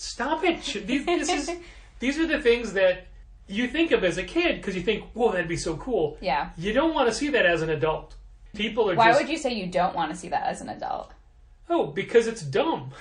Stop it! These are the things that you think of as a kid because you think, whoa, that'd be so cool. Yeah. You don't want to see that as an adult. People are Why would you say you don't want to see that as an adult? Oh, because it's dumb.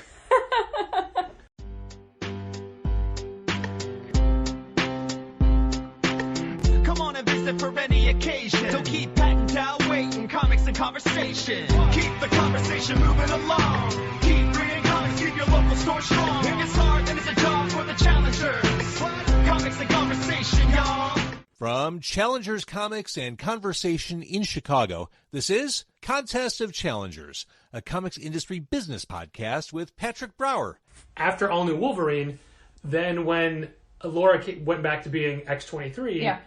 Come on and visit for any occasion. Don't keep patting down waiting. Comics and conversation. Keep the conversation moving along. Keep reading comics, keep your local store strong. If it's hard, then it's a job for the challengers. Comics and conversation, y'all. From Challengers Comics and Conversation in Chicago, this is Contest of Challengers, a comics industry business podcast with Patrick Brower. After All New Wolverine, then when Laura went back to being X-23,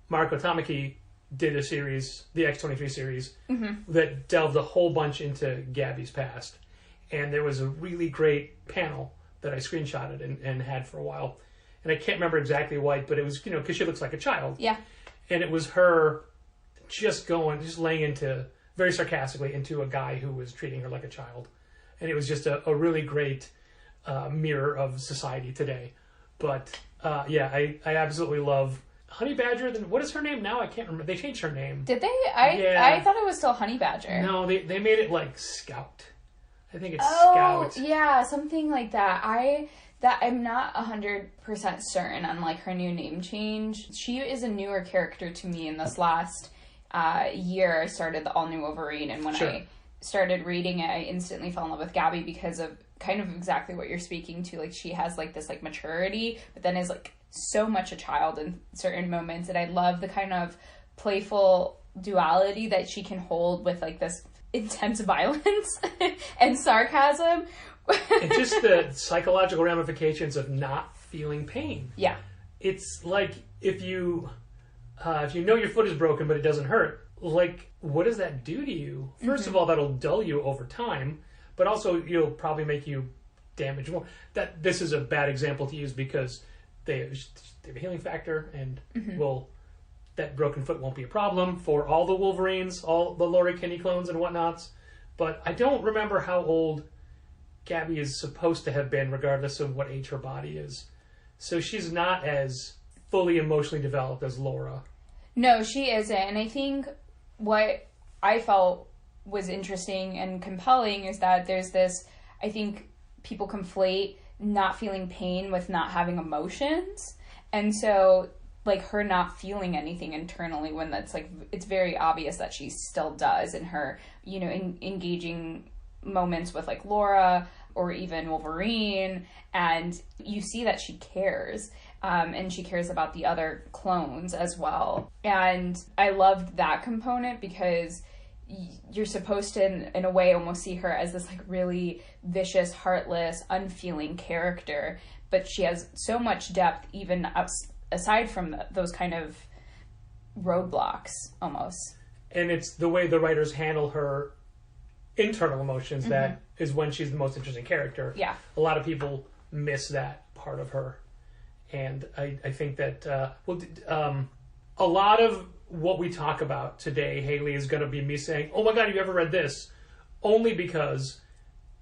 Marco Tamaki did a series, the X-23 series, that delved a whole bunch into Gabby's past. And there was a really great panel that I screenshotted and had for a while. And I can't remember exactly what, but it was, because she looks like a child. Yeah. And it was her just laying into, very sarcastically, into a guy who was treating her like a child. And it was just a really great mirror of society today. But, I absolutely love Honey Badger. What is her name now? I can't remember. They changed her name. Did they? I thought it was still Honey Badger. No, they made it like Scout. I think it's Scout. Yeah, something like that. I'm not 100% certain on like her new name change. She is a newer character to me in this last year. I started the All New Wolverine, and when I started reading it, I instantly fell in love with Gabby because of kind of exactly what you're speaking to. Like, she has like this like maturity, but then is like so much a child in certain moments, and I love the kind of playful duality that she can hold with like this intense violence and sarcasm. And just the psychological ramifications of not feeling pain. Yeah. It's like if you know your foot is broken but it doesn't hurt, like, what does that do to you? First of all, that'll dull you over time, but also it'll probably make you damage more. This is a bad example to use because they have a healing factor, and that broken foot won't be a problem for all the Wolverines, all the Laura Kinney clones and whatnots. But I don't remember how old Gabby is supposed to have been, regardless of what age her body is. So she's not as fully emotionally developed as Laura. No, she isn't. And I think what I felt was interesting and compelling is that there's this, I think people conflate not feeling pain with not having emotions. And so, like, her not feeling anything internally when that's, like, it's very obvious that she still does in her, engaging moments with like Laura or even Wolverine, and you see that she cares, and she cares about the other clones as well. And I loved that component because you're supposed to, in a way, almost see her as this like really vicious, heartless, unfeeling character, but she has so much depth even aside from those kind of roadblocks almost. And it's the way the writers handle her internal emotions that is when she's the most interesting character. Yeah. A lot of people miss that part of her. And I think that, a lot of what we talk about today, Haley, is going to be me saying, oh my God, have you ever read this? Only because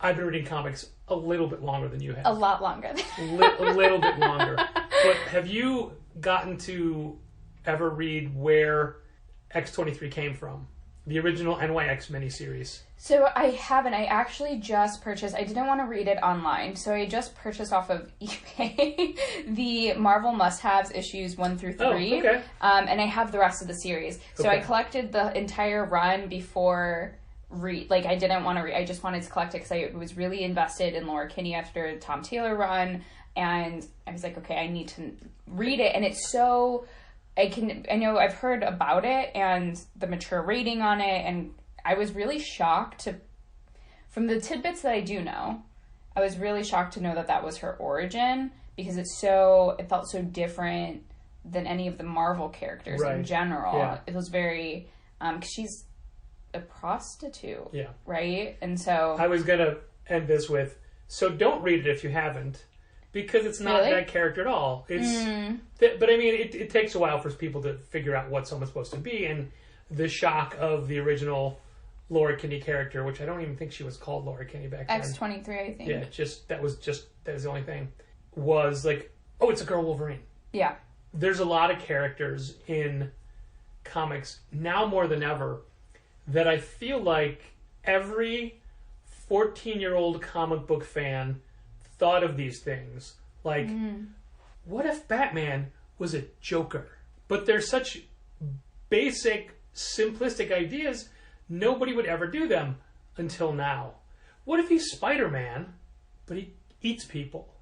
I've been reading comics a little bit longer than you have. A lot longer. A little bit longer. But have you gotten to ever read where X-23 came from? The original NYX miniseries. So I haven't. I actually just purchased, I didn't want to read it online, so I just purchased off of eBay the Marvel Must-Haves issues 1 through 3. Oh, okay. And I have the rest of the series. So Okay. I collected the entire run before I didn't want to read, I just wanted to collect it because I was really invested in Laura Kinney after Tom Taylor run, and I was like, okay, I need to read it, and it's so... I know I've heard about it and the mature rating on it, and I was really shocked from the tidbits that I do know, I was really shocked to know that was her origin, because it felt so different than any of the Marvel characters in general. Yeah. It was very, cause she's a prostitute. Yeah. Right? And so... I was going to end this with, so don't read it if you haven't. Because it's not Really? that character at all. But I mean, it takes a while for people to figure out what someone's supposed to be, and the shock of the original Laura Kinney character, which I don't even think she was called Laura Kinney back then. X-23, I think. Yeah, that was the only thing. was like, oh, it's a girl Wolverine. Yeah. There's a lot of characters in comics now more than ever that I feel like every 14-year-old comic book fan thought of these things. Like, what if Batman was a Joker? But they're such basic, simplistic ideas, nobody would ever do them until now. What if he's Spider-Man, but he eats people?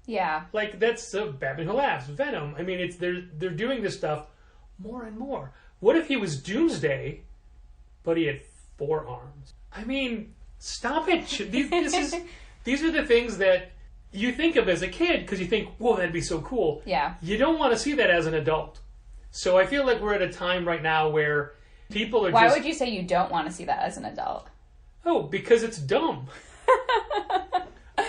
Yeah. Like, that's Batman Who Laughs, Venom. I mean, they're doing this stuff more and more. What if he was Doomsday, but he had 4 arms? I mean, stop it. These are the things that you think of as a kid because you think, whoa, that'd be so cool. Yeah. You don't want to see that as an adult. So I feel like we're at a time right now where people are Why would you say you don't want to see that as an adult? Oh, because it's dumb.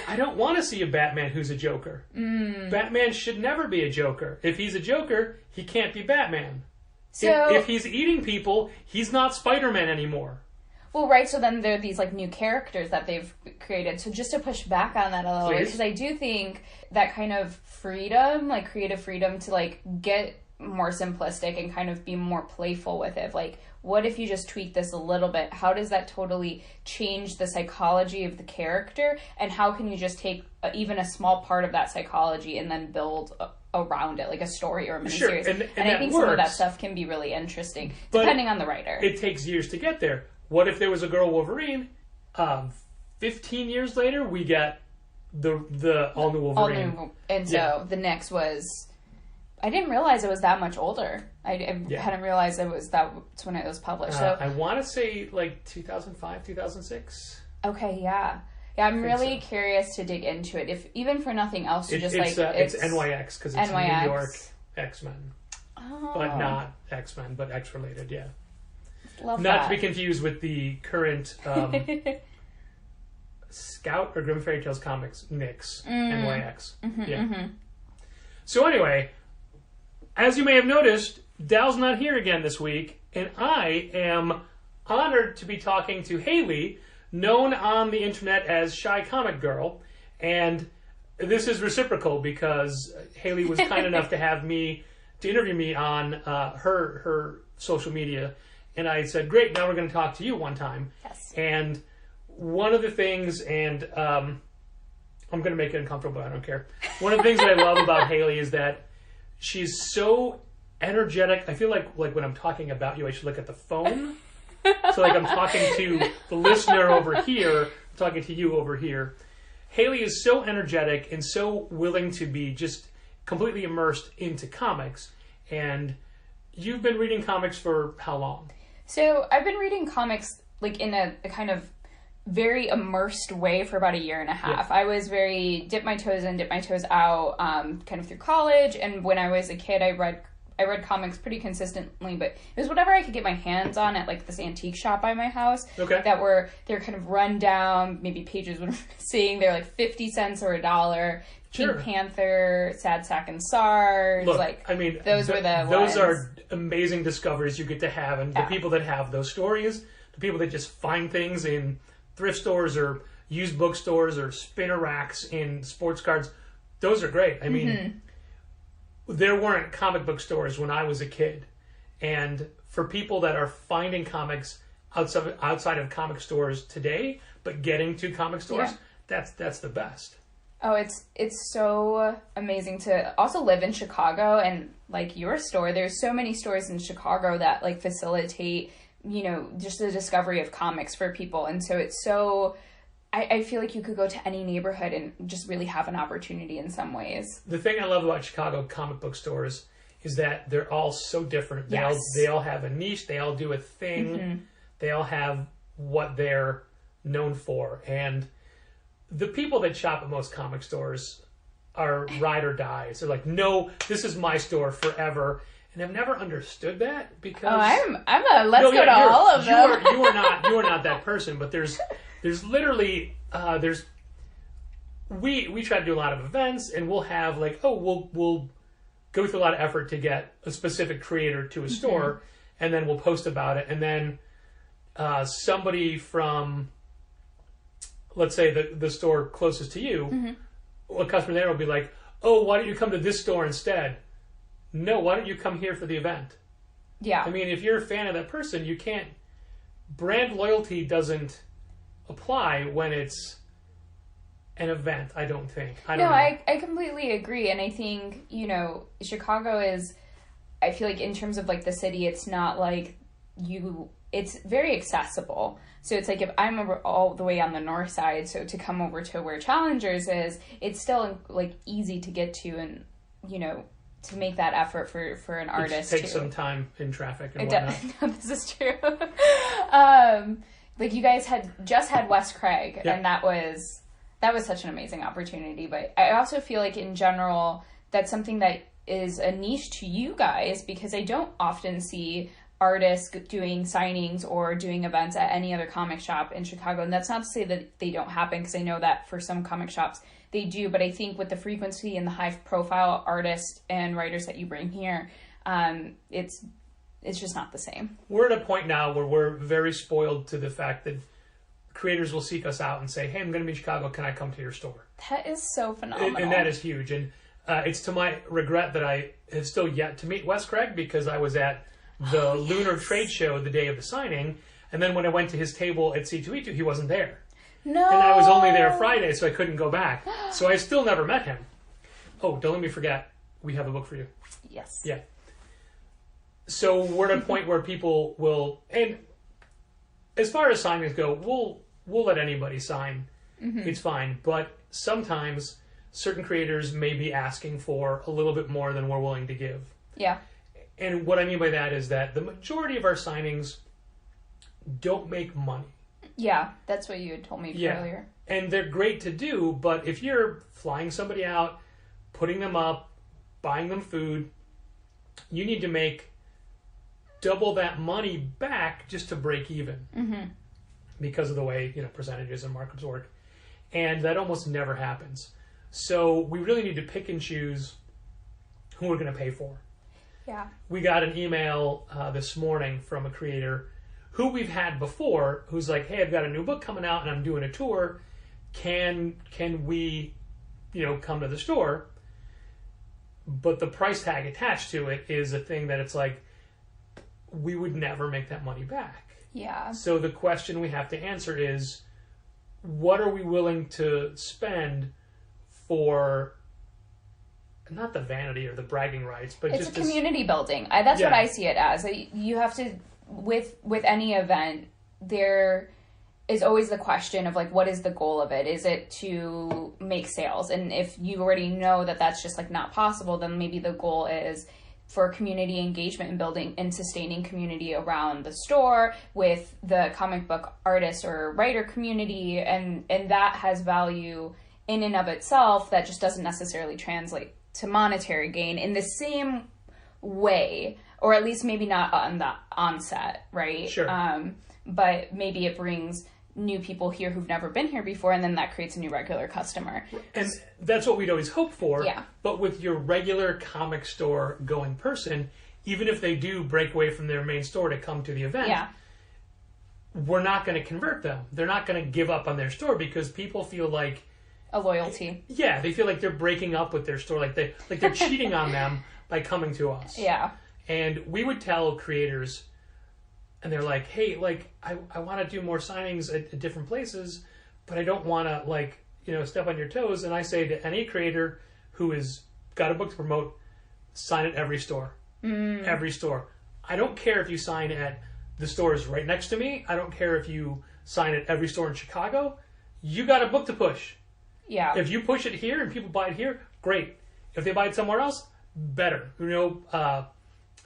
I don't want to see a Batman who's a Joker. Batman should never be a Joker. If he's a Joker, he can't be Batman. So, if he's eating people, he's not Spider-Man anymore. Well, right, so then there are these, like, new characters that they've created. So just to push back on that a little bit, because I do think that kind of freedom, like, creative freedom to, like, get more simplistic and kind of be more playful with it. Like, what if you just tweak this a little bit? How does that totally change the psychology of the character? And how can you just take even a small part of that psychology and then build around it, like a story or a miniseries? Sure, and I think works, some of that stuff can be really interesting, depending on the writer. It takes years to get there. What if there was a girl Wolverine? 15 years later, we get the all-new Wolverine. And so the next was... I didn't realize it was that much older. I hadn't realized that's when it was published. So I want to say like 2005, 2006. Okay, yeah. Yeah, I'm really curious to dig into it, if even for nothing else. To it's NYX because it's NYX. New York X-Men, but not X-Men, but X-related. Yeah, Love not that. to be confused with the current Scout or Grimm Fairy Tales Comics NYX. NYX. So anyway, as you may have noticed, Dal's not here again this week, and I am honored to be talking to Haley, known on the internet as Shy Comic Girl, and this is reciprocal because Haley was kind enough to interview me on her social media, and I said, great, now we're going to talk to you one time. Yes. And one of the things, and I'm going to make it uncomfortable, but I don't care. One of the things that I love about Haley is that she's so energetic. I feel like when I'm talking about you, I should look at the phone. So like I'm talking to the listener over here, I'm talking to you over here. Haley is so energetic and so willing to be just completely immersed into comics. And you've been reading comics for how long? So I've been reading comics like in a kind of very immersed way for about a year and a half. Yeah. I was very dip my toes in, dip my toes out, kind of through college. And when I was a kid, I read comics pretty consistently, but it was whatever I could get my hands on at like this antique shop by my house. Okay. They're kind of run down, maybe pages were saying they're like 50 cents or $1. Sure. Pink Panther, Sad Sack and SARS. Look, like, I mean, those were the those ones. are amazing discoveries you get to have, and the people that have those stories, the people that just find things in thrift stores or used bookstores or spinner racks in sports cards, those are great. I mean, there weren't comic book stores when I was a kid, and for people that are finding comics outside of comic stores today, but getting to comic stores, that's the best. Oh, it's so amazing to also live in Chicago, and like your store, there's so many stores in Chicago that like facilitate, just the discovery of comics for people. And so it's so, I feel like you could go to any neighborhood and just really have an opportunity in some ways. The thing I love about Chicago comic book stores is that they're all so different. Yes. They all have a niche. They all do a thing. They all have what they're known for. And the people that shop at most comic stores are ride or die. So like, no, this is my store forever. And I've never understood that because let's go to all of them. You are not that person. But there's literally we try to do a lot of events, and we'll have like, we'll go through a lot of effort to get a specific creator to a store, and then we'll post about it, and then somebody from, let's say, the store closest to you a customer there will be like, oh, why don't you come to this store instead? No, why don't you come here for the event? Yeah. I mean, if you're a fan of that person, you can't... Brand loyalty doesn't apply when it's an event, I don't think. I don't know. I completely agree. And I think, you know, Chicago is... I feel like in terms of, like, the city, it's not like you... It's very accessible. So it's like if I'm over all the way on the north side, so to come over to where Challengers is, it's still, like, easy to get to and, you know... to make that effort for an artist. It takes some time in traffic and no, this is true. Like you guys had just had Wes Craig, yeah. and that was such an amazing opportunity. But I also feel like in general that's something that is a niche to you guys, because I don't often see artists doing signings or doing events at any other comic shop in Chicago. And that's not to say that they don't happen, because I know that for some comic shops they do, but I think with the frequency and the high profile artists and writers that you bring here, it's just not the same. We're at a point now where we're very spoiled to the fact that creators will seek us out and say, hey, I'm going to be in Chicago, can I come to your store? That is so phenomenal. And that is huge. And it's to my regret that I have still yet to meet Wes Craig, because I was at the Lunar Trade Show the day of the signing, and then when I went to his table at C2E2, he wasn't there. No. And I was only there Friday, so I couldn't go back. So I still never met him. Oh, don't let me forget, we have a book for you. Yes. Yeah. So we're at a point where people will, and as far as signings go, we'll let anybody sign. Mm-hmm. It's fine. But sometimes certain creators may be asking for a little bit more than we're willing to give. Yeah. And what I mean by that is that the majority of our signings don't make money. Yeah, that's what you had told me earlier. And they're great to do, but if you're flying somebody out, putting them up, buying them food, you need to make double that money back just to break even. Mm-hmm. Because of the way, you know, percentages and markups work. And that almost never happens. So we really need to pick and choose who we're going to pay for. Yeah. We got an email this morning from a creator who we've had before, who's like, hey, I've got a new book coming out and I'm doing a tour. Can we, you know, come to the store? But the price tag attached to it is a thing that it's like, we would never make that money back. Yeah. So the question we have to answer is, what are we willing to spend for, not the vanity or the bragging rights, but it's just a community building. That's what I see it as. You have to, with any event, there is always the question of like, what is the goal of it? Is it to make sales? And if you already know that that's just like not possible, then maybe the goal is for community engagement and building and sustaining community around the store with the comic book artist or writer community, and that has value in and of itself that just doesn't necessarily translate to monetary gain in the same way, or at least maybe not on the onset, right? Sure. But maybe it brings new people here who've never been here before, and then that creates a new regular customer. And that's what we'd always hope for. Yeah. But with your regular comic store going person, even if they do break away from their main store to come to the event, we're not going to convert them. They're not going to give up on their store because people feel like a loyalty. Yeah, they feel like they're breaking up with their store, like they're cheating on them by coming to us. Yeah. And we would tell creators, and they're like, hey, like, I want to do more signings at different places, but I don't want to, like, you know, step on your toes. And I say to any creator who has got a book to promote, sign at every store. Every store. I don't care if you sign at the stores right next to me. I don't care if you sign at every store in Chicago. You got a book to push. Yeah. If you push it here and people buy it here, great. If they buy it somewhere else, better. You know,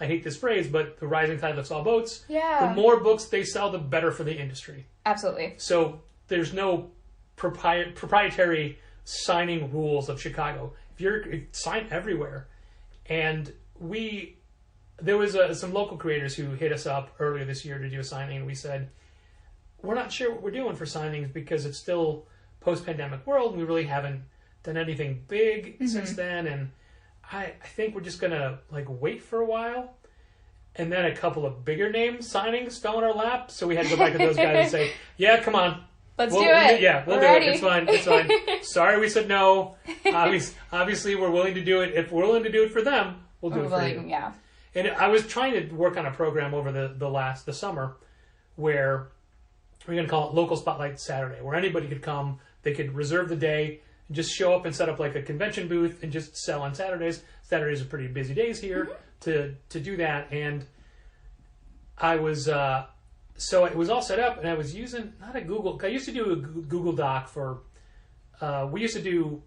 I hate this phrase, but the rising tide lifts all boats. Yeah. The more books they sell, the better for the industry. Absolutely. So there's no proprietary signing rules of Chicago. If you sign everywhere. And there was some local creators who hit us up earlier this year to do a signing, and we said, we're not sure what we're doing for signings because it's still post-pandemic world. We really haven't done anything big since then, and I think we're just gonna like wait for a while. And then a couple of bigger name signings fell in our lap, so we had to go back to those guys and say, yeah, come on, Let's do it. Yeah, we'll We're do ready. it. It's fine. It's fine. Sorry we said no. Obviously, we're willing to do it. If we're willing to do it for them, we'll do it for you. Yeah. And I was trying to work on a program over the summer where we're going to call it Local Spotlight Saturday, where anybody could come. They could reserve the day, and just show up and set up like a convention booth and just sell on Saturdays. Saturdays are pretty busy days here to do that. And I was... So it was all set up, and I was using, not a Google, I used to do a Google Doc for, we used to do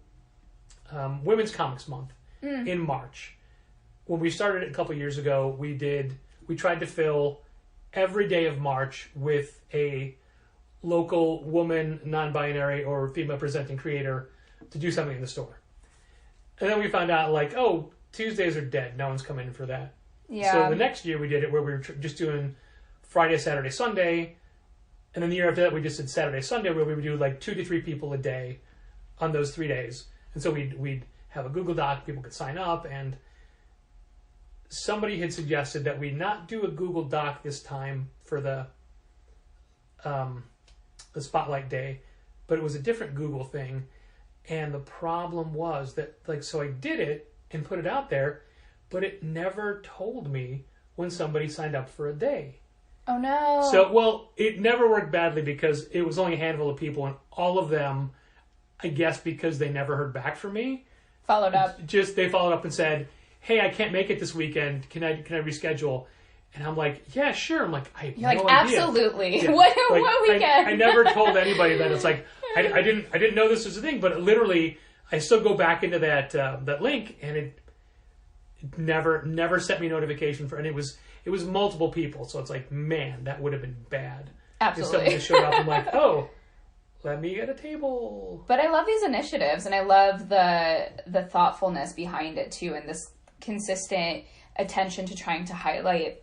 Women's Comics Month in March. When we started it a couple years ago, we tried to fill every day of March with a local woman, non-binary, or female-presenting creator to do something in the store. And then we found out, like, oh, Tuesdays are dead. No one's coming in for that. Yeah. So the next year we did it where we were just doing Friday, Saturday, Sunday, and then the year after that we just did Saturday, Sunday, where we would do like 2 to 3 people a day on those 3 days. And so we'd have a Google Doc, people could sign up, and somebody had suggested that we not do a Google Doc this time for the Spotlight Day, but it was a different Google thing. And the problem was that, like, so I did it and put it out there, but it never told me when somebody signed up for a day. Oh no. So, well, it never worked badly because it was only a handful of people, and all of them, I guess because they never heard back from me, followed up. They followed up and said, "Hey, I can't make it this weekend. Can I reschedule?" And I'm like, "Yeah, sure." I'm like, "I have You're no like, idea." absolutely. Yeah. What Like, weekend? I never told anybody that. It's like I didn't know this was a thing, but literally, I still go back into that link, and it never sent me a notification for, and it was multiple people, so it's like, man, that would have been bad. Absolutely. If somebody just showed up and like, oh, let me get a table. But I love these initiatives, and I love the thoughtfulness behind it too, and this consistent attention to trying to highlight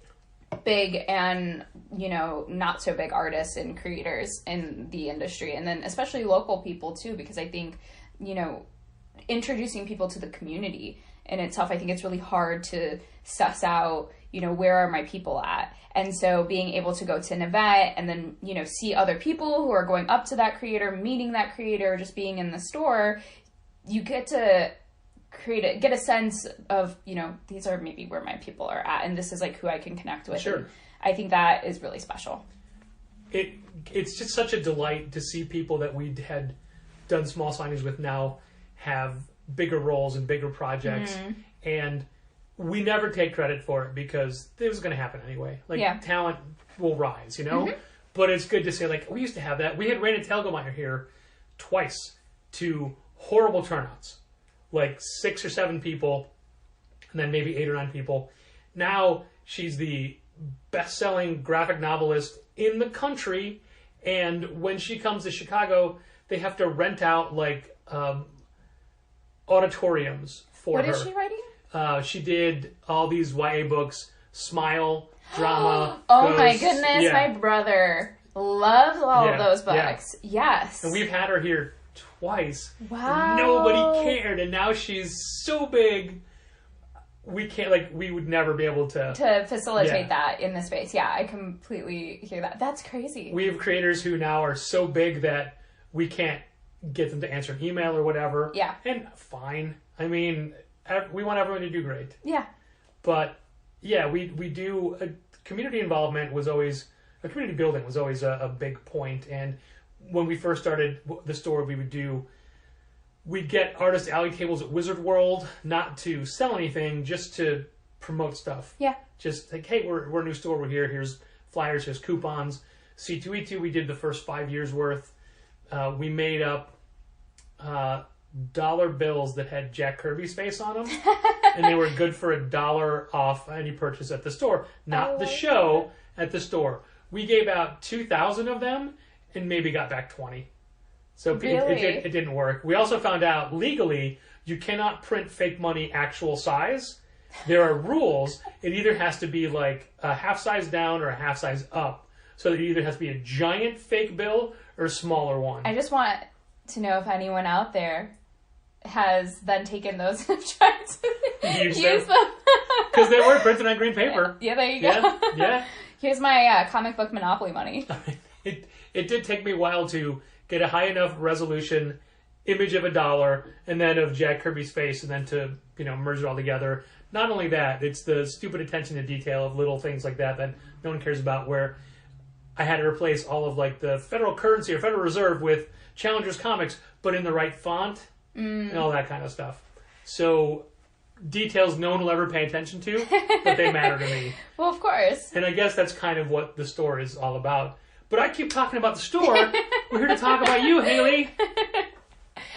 big and, you know, not so big artists and creators in the industry, and then especially local people too, because I think, you know, introducing people to the community in itself, I think it's really hard to suss out, you know, where are my people at? And so being able to go to an event and then, you know, see other people who are going up to that creator, meeting that creator, just being in the store, you get to get a sense of, you know, these are maybe where my people are at, and this is like who I can connect with. Sure. And I think that is really special. It's just such a delight to see people that we had done small signings with now have bigger roles and bigger projects, and we never take credit for it because it was going to happen anyway. Like, talent will rise, you know? But it's good to say, like, we used to have that. We had Raina Telgemeier here twice to horrible turnouts. Like 6 or 7 people, and then maybe 8 or 9 people. Now she's the best-selling graphic novelist in the country, and when she comes to Chicago, they have to rent out, like, auditoriums for her. What is she writing? She did all these YA books, Smile, Drama. Oh my Ghosts. goodness, Yeah. my brother loves all of those books. Yeah. Yes. And we've had her here twice. Wow. And nobody cared, and now she's so big. We can't, like, we would never be able to facilitate that in the space. Yeah, I completely hear that. That's crazy. We have creators who now are so big that we can't get them to answer an email or whatever. Yeah. And fine. I mean, we want everyone to do great. Yeah. But yeah, we do, community involvement was always, community building was always a big point. And when we first started the store, we'd get artist alley tables at Wizard World, not to sell anything, just to promote stuff. Yeah. Just like, hey, we're a new store, we're here, here's flyers, here's coupons. C2E2, we did the first 5 years worth. We made up dollar bills that had Jack Kirby's face on them, and they were good for $1 off any purchase at the store, not the show, at the store. We gave out 2,000 of them and maybe got back 20. So Really? it didn't work. We also found out legally you cannot print fake money actual size. There are rules. It either has to be like a half size down or a half size up. So it either has to be a giant fake bill or a smaller one. I just want to know if anyone out there has then taken those and tried to use them. Because they were printed on green paper. Yeah, there you go. Yeah. Here's my comic book Monopoly money. It did take me a while to get a high enough resolution image of a dollar and then of Jack Kirby's face, and then to, merge it all together. Not only that, it's the stupid attention to detail of little things like that no one cares about, where I had to replace all of like the federal currency or Federal Reserve with Challengers Comics, but in the right font and all that kind of stuff. So details no one will ever pay attention to, but they matter to me. Well, of course. And I guess that's kind of what the store is all about. But I keep talking about the store. We're here to talk about you, Haley.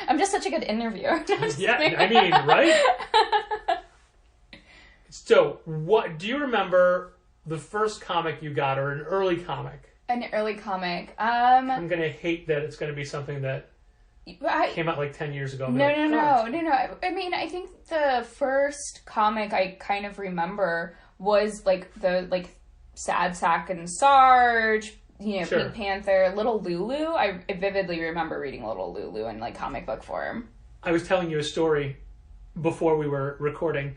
I'm just such a good interviewer. Yeah, I mean, right? So, what do you remember the first comic you got, or an early comic? An early comic. I'm gonna hate that it's gonna be something that came out like 10 years ago. No. I mean, I think the first comic I kind of remember was like the Sad Sack and Sarge, Sure. Pink Panther, Little Lulu. I vividly remember reading Little Lulu in like comic book form. I was telling you a story before we were recording,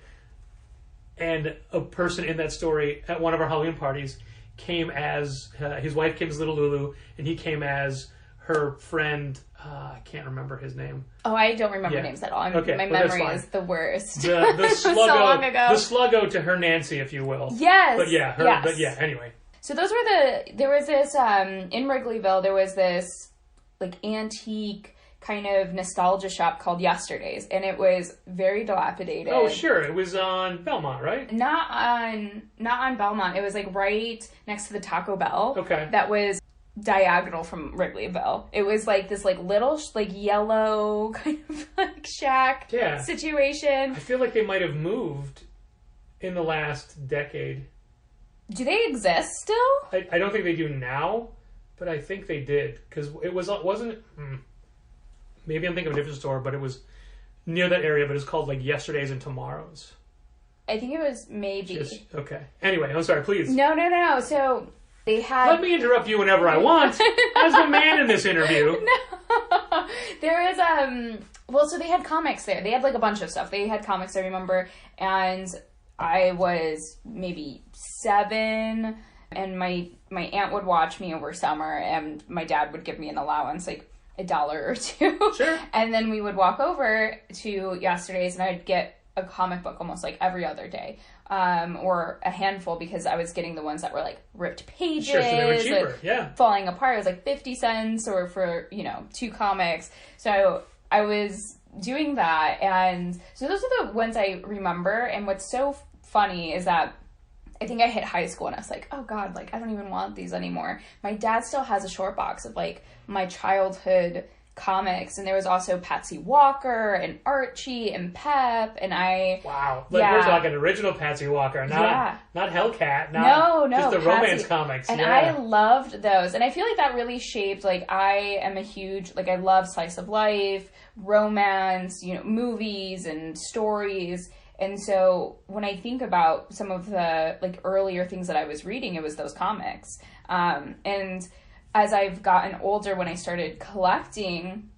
and a person in that story at one of our Halloween parties came as his wife came as Little Lulu, and he came as her friend. I can't remember his name. Oh, I don't remember names at all. My memory is the worst. The Sluggo, so long ago. The Sluggo to her Nancy, if you will. Yes. But yeah, yes. But yeah. Anyway. So those were there was this, in Wrigleyville, there was this, like, antique kind of nostalgia shop called Yesterday's, and it was very dilapidated. Oh, sure. It was on Belmont, right? Not on Belmont. It was, like, right next to the Taco Bell. Okay. That was diagonal from Wrigleyville. It was, like, this, like, little, like, yellow kind of, like, shack situation. I feel like they might have moved in the last decade. Do they exist still? I don't think they do now, but I think they did, because it wasn't. Maybe I'm thinking of a different store, but it was near that area. But it's called like Yesterday's and Tomorrow's. I think it was maybe. Okay. Anyway, I'm sorry. Please. No. So they had. Let me interrupt you whenever I want. As the man in this interview. No. There was Well, so they had comics there. They had like a bunch of stuff. They had comics, I remember, and I was maybe 7, and my aunt would watch me over summer, and my dad would give me an allowance, like $1 or $2. Sure. And then we would walk over to Yesterday's, and I'd get a comic book almost like every other day, or a handful, because I was getting the ones that were like ripped pages, sure, so they were cheaper. Yeah, falling apart. It was like 50 cents, or for 2 comics. So I was doing that, and so those are the ones I remember. And what's so funny is that I think I hit high school and I was like, oh God, like I don't even want these anymore. My dad still has a short box of like my childhood comics, and there was also Patsy Walker and Archie and Pep, and wow, like we're talking original Patsy Walker, not Hellcat, no, just the Patsy. romance comics. And I loved those, and I feel like that really shaped, like I am a huge, like I love slice of life, romance, movies and stories. And so when I think about some of the like earlier things that I was reading, it was those comics. And as I've gotten older, when I started collecting,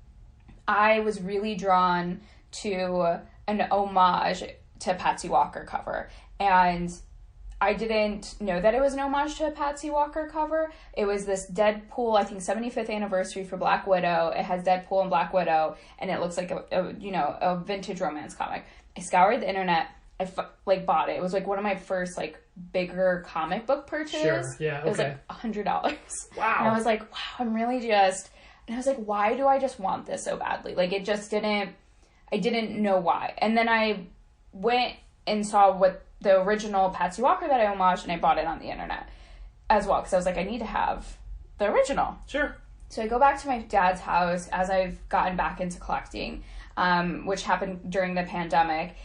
I was really drawn to an homage to Patsy Walker cover. And I didn't know that it was an homage to a Patsy Walker cover. It was this Deadpool, I think 75th anniversary for Black Widow. It has Deadpool and Black Widow, and it looks like a vintage romance comic. I scoured the internet. I bought it. It was like one of my first like bigger comic book purchases. Sure. Yeah. Okay. It was like $100. Wow. And I was like, wow, I'm really just. And I was like, why do I just want this so badly? Like it just didn't. I didn't know why. And then I went and saw what the original Patsy Walker that I homaged, and I bought it on the internet as well, because I was like, I need to have the original. Sure. So I go back to my dad's house as I've gotten back into collecting, which happened during the pandemic.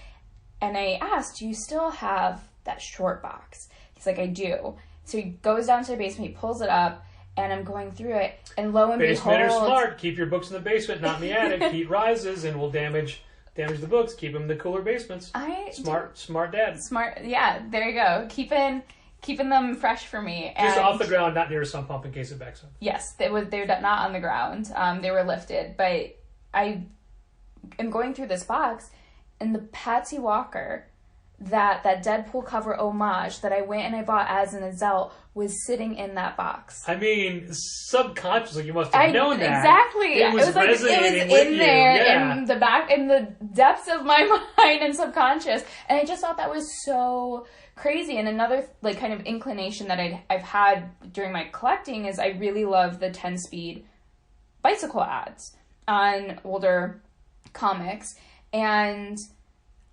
And I asked, do you still have that short box? He's like, I do. So he goes down to the basement, he pulls it up, and I'm going through it, and lo and Basement behold... are smart. Keep your books in the basement, not in the attic. Heat rises and will damage the books. Keep them in the cooler basements. Smart dad. Smart, yeah, there you go. Keeping them fresh for me. Just and off the ground, not near a sump pump in case it backs up. Yes, they're not on the ground. They were lifted, but I am going through this box, and the Patsy Walker that Deadpool cover homage that I went and I bought as an adult was sitting in that box. I mean, subconsciously, you must have known that. Exactly. It was resonating with in you. there, Yeah. in the back, in the depths of my mind and subconscious. And I just thought that was so crazy. And another like kind of inclination that I've had during my collecting is I really love the 10-speed bicycle ads on older comics. And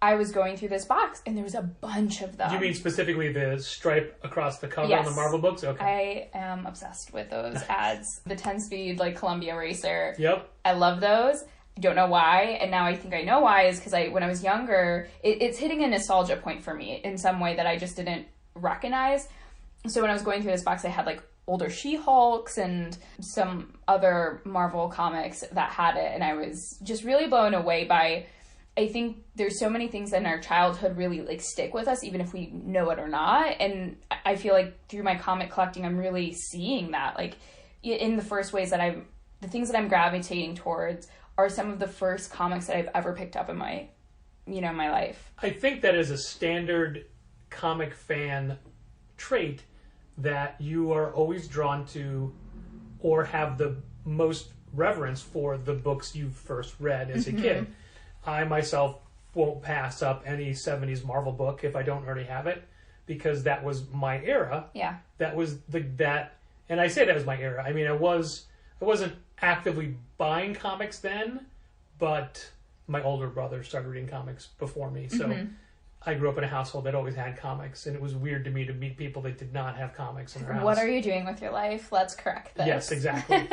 I was going through this box, and there was a bunch of them. You mean specifically the stripe across the cover Yes. on the Marvel books? Okay. I am obsessed with those ads. The 10-speed, like, Columbia Racer. Yep. I love those. I don't know why, and now I think I know why, is because when I was younger, it's hitting a nostalgia point for me in some way that I just didn't recognize. So when I was going through this box, I had, like, older She-Hulks and some other Marvel comics that had it, and I was just really blown away by... I think there's so many things in our childhood really like stick with us, even if we know it or not. And I feel like through my comic collecting, I'm really seeing that. Like in the first ways that the things that I'm gravitating towards are some of the first comics that I've ever picked up in my life. I think that is a standard comic fan trait that you are always drawn to or have the most reverence for the books you first read as a kid. I myself won't pass up any 70s Marvel book if I don't already have it, because that was my era. Yeah. That was and I say that was my era. I mean, I wasn't actively buying comics then, but my older brother started reading comics before me. So I grew up in a household that always had comics, and it was weird to me to meet people that did not have comics in their house. What are you doing with your life? Let's correct this. Yes, exactly.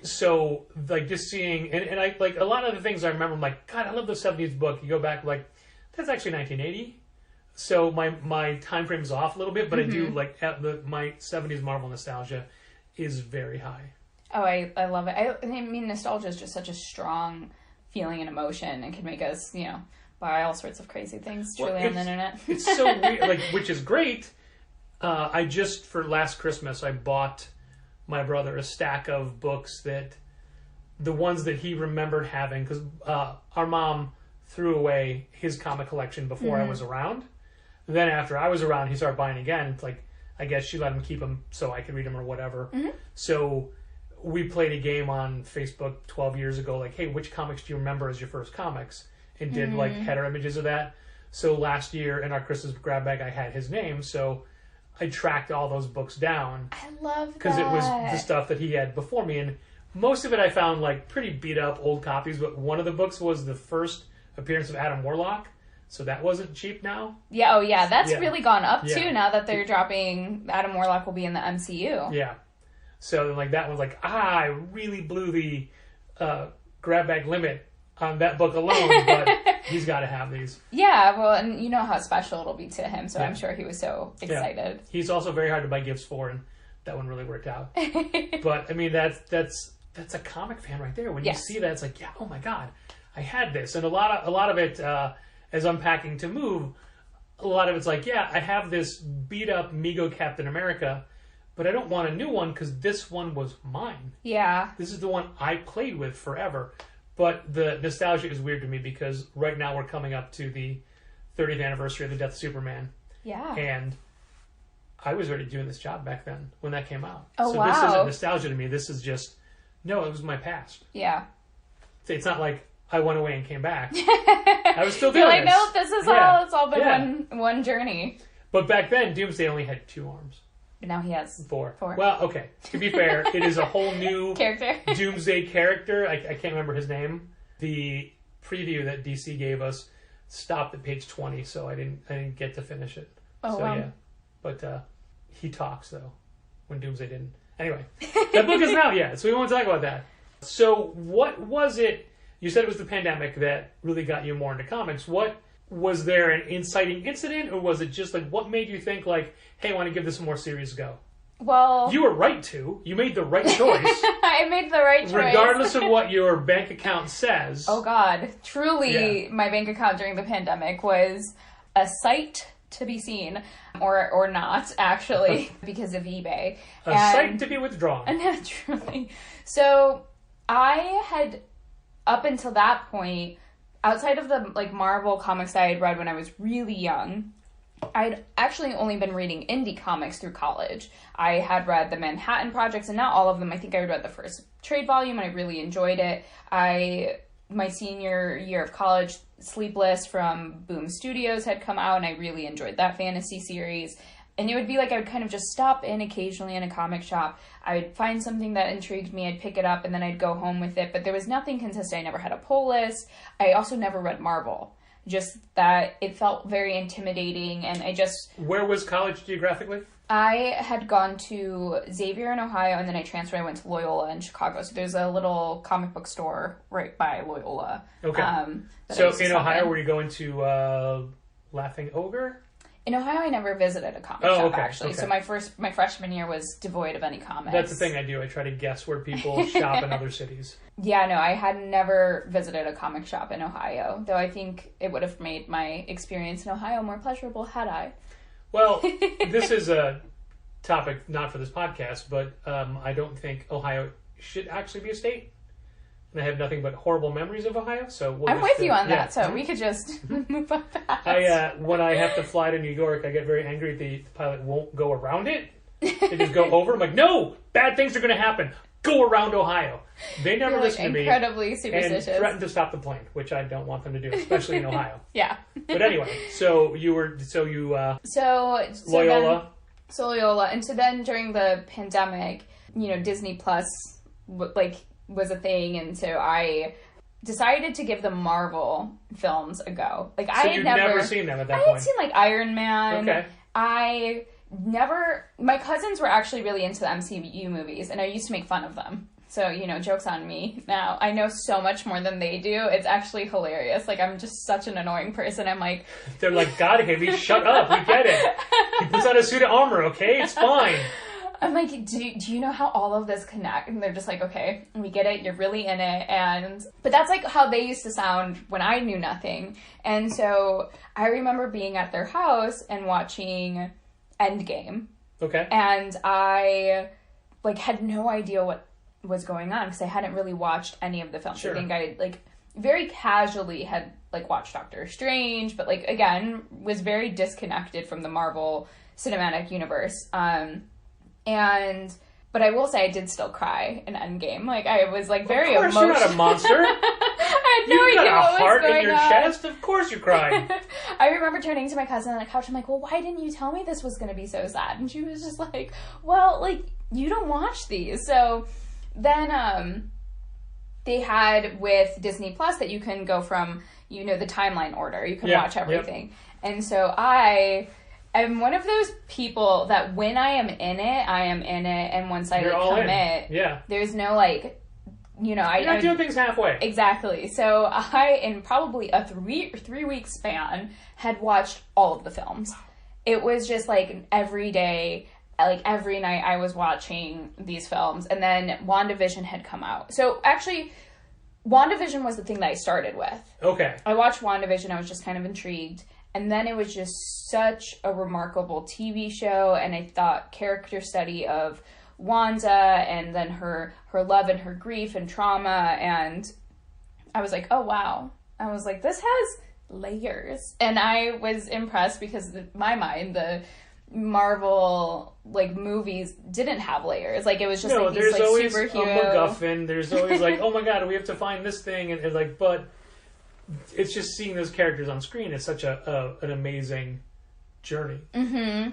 So, like, just seeing, and I, like, a lot of the things I remember, I'm like, God, I love the 70s book. You go back, like, that's actually 1980. So my time frame is off a little bit, but I do, like, my 70s Marvel nostalgia is very high. Oh, I love it. I mean, nostalgia is just such a strong feeling and emotion and can make us, buy all sorts of crazy things truly on the internet. It's so weird, like, which is great. I just, for last Christmas, I bought my brother a stack of books the ones that he remembered having, because our mom threw away his comic collection before I was around. Then after I was around, he started buying again. It's like, I guess she let him keep them so I could read them or whatever. So we played a game on Facebook 12 years ago, like, hey, which comics do you remember as your first comics? And did like header images of that. So last year in our Christmas grab bag, I had his name. So I tracked all those books down. I love that. Because it was the stuff that he had before me. And most of it I found like pretty beat up old copies. But one of the books was the first appearance of Adam Warlock. So that wasn't cheap now. Yeah, oh yeah. That's really gone up Yeah. too now that they're dropping Adam Warlock will be in the MCU. Yeah. So like that one's like, I really blew the grab bag limit on that book alone. But he's got to have these. Yeah, well, and you know how special it'll be to him, so I'm sure he was so excited. Yeah. He's also very hard to buy gifts for, and that one really worked out. But I mean, that's a comic fan right there. When you see that, it's like, yeah, oh my God, I had this, and a lot of it, as unpacking to move, a lot of it's like, yeah, I have this beat up Mego Captain America, but I don't want a new one because this one was mine. Yeah. This is the one I played with forever. But the nostalgia is weird to me because right now we're coming up to the 30th anniversary of the death of Superman. Yeah. And I was already doing this job back then when that came out. Oh, so wow. this isn't nostalgia to me. This is just, no, it was my past. Yeah. It's not like I went away and came back. I was still doing You're like, this. no, this is all, it's all been one journey. But back then, Doomsday only had 2 arms. But now he has 4. 4. Well, okay. To be fair, it is a whole new character. Doomsday character. I can't remember his name. The preview that DC gave us stopped at page 20, so I didn't get to finish it. Oh, so wow. yeah. But he talks though, when Doomsday didn't. Anyway, that book is out, so we won't talk about that. So what was it? You said it was the pandemic that really got you more into comics. What was there an inciting incident, or was it just like what made you think like, hey, I want to give this a more serious go? Well, You were right to. You made the right choice. I made the right choice. Regardless of what your bank account says. Oh God, truly, my bank account during the pandemic was a sight to be seen, or not actually, because of eBay. A sight to be withdrawn. Truly. So I had, up until that point, outside of the like Marvel comics I had read when I was really young, I'd actually only been reading indie comics through college. I had read the Manhattan Projects, and not all of them. I think I read the first trade volume, and I really enjoyed it. My senior year of college, Sleepless from Boom Studios had come out, and I really enjoyed that fantasy series. And it would be like I would kind of just stop in occasionally in a comic shop. I would find something that intrigued me, I'd pick it up, and then I'd go home with it. But there was nothing consistent. I never had a pull list. I also never read Marvel. Just that it felt very intimidating, and I just... Where was college geographically? I had gone to Xavier in Ohio, and then I transferred. I went to Loyola in Chicago. So there's a little comic book store right by Loyola. Okay. So in Ohio, were you going to Laughing Ogre? In Ohio, I never visited a comic shop, actually. Okay. So my freshman year was devoid of any comics. That's the thing I do. I try to guess where people shop in other cities. Yeah, no, I had never visited a comic shop in Ohio, though I think it would have made my experience in Ohio more pleasurable had I. Well, this is a topic not for this podcast, but I don't think Ohio should actually be a state. And I have nothing but horrible memories of Ohio, so I'm with you on that, so we could just move on past. When I have to fly to New York, I get very angry the pilot won't go around it. They just go over. I'm like, no, bad things are going to happen. Go around Ohio. They never listen to me. Incredibly superstitious. And threaten to stop the plane, which I don't want them to do, especially in Ohio. Yeah. But anyway, so Loyola. So Loyola, and so then during the pandemic, Disney Plus, was a thing, and so I decided to give the Marvel films a go. Like, so I had never seen them at that point. I had seen like Iron Man. Okay. My cousins were actually really into the MCU movies, and I used to make fun of them. So, joke's on me. Now, I know so much more than they do. It's actually hilarious. Like, I'm just such an annoying person. I'm like... They're like, God, Haley, shut up. We get it. He puts on a suit of armor, okay? It's fine. I'm like, do you know how all of this connect? And they're just like, okay, we get it. You're really in it. But that's like how they used to sound when I knew nothing. And so I remember being at their house and watching Endgame. Okay. And I had no idea what was going on because I hadn't really watched any of the films. Sure. I think I very casually had watched Doctor Strange, but again was very disconnected from the Marvel Cinematic Universe. But I will say I did still cry in Endgame. I was very emotional. Of course, you're not a monster. I had no idea what was going on. You got a heart in your chest. Of course you cried. I remember turning to my cousin on the couch. I'm like, well, why didn't you tell me this was going to be so sad? And she was just like, well, you don't watch these. So then they had with Disney Plus that you can go from, the timeline order. You can watch everything. Yep. And so I'm one of those people that when I am in it, I am in it, and once I commit, there's no you're not doing things halfway. Exactly. So I, in probably a 3-week span, had watched all of the films. It was just every day, every night I was watching these films, and then WandaVision had come out. So actually, WandaVision was the thing that I started with. Okay. I watched WandaVision. I was just kind of intrigued. And then it was just such a remarkable TV show, and I thought character study of Wanda, and then her love and her grief and trauma, and I was like, oh wow. I was like, this has layers. And I was impressed because in my mind, the Marvel movies didn't have layers. It was just these there's always superhero... a MacGuffin. There's always oh my god, we have to find this thing, and but it's just seeing those characters on screen is such an amazing journey. Mm-hmm.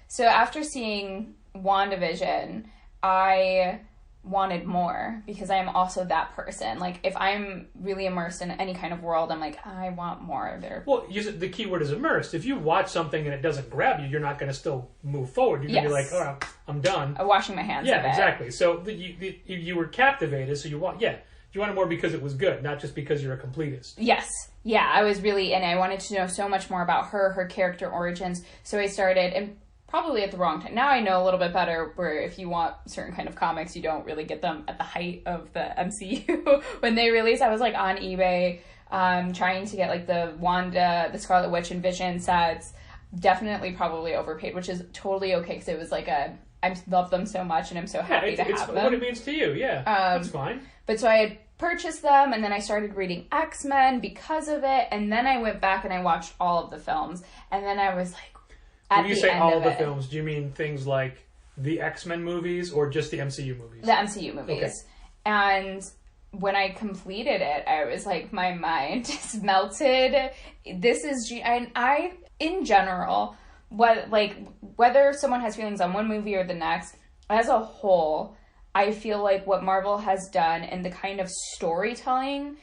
So after seeing WandaVision, I wanted more because I am also that person. If I'm really immersed in any kind of world, I'm I want more there. Well, the key word is immersed. If you watch something and it doesn't grab you, you're not going to still move forward. You're going to be oh, I'm done. I'm washing my hands of it. Yeah, exactly. So you were captivated, so you wanted more because it was good, not just because you're a completist. Yes. Yeah, I was really in it. I wanted to know so much more about her character origins. So I started, and probably at the wrong time. Now I know a little bit better where if you want certain kind of comics, you don't really get them at the height of the MCU when they release. I was on eBay trying to get the Wanda, the Scarlet Witch, and Vision sets. Definitely probably overpaid, which is totally okay because it was I love them so much and I'm so happy to have them. It's what it means to you, yeah. That's fine. But so I had purchased them, and then I started reading X-Men because of it, and then I went back and I watched all of the films, and then I was like, When you say all of the films, do you mean things like the X-Men movies or just the MCU movies? The MCU movies. Okay. And when I completed it, I was like, my mind just melted. This is, and I, in general, whether someone has feelings on one movie or the next, as a whole, I feel like what Marvel has done and the kind of storytelling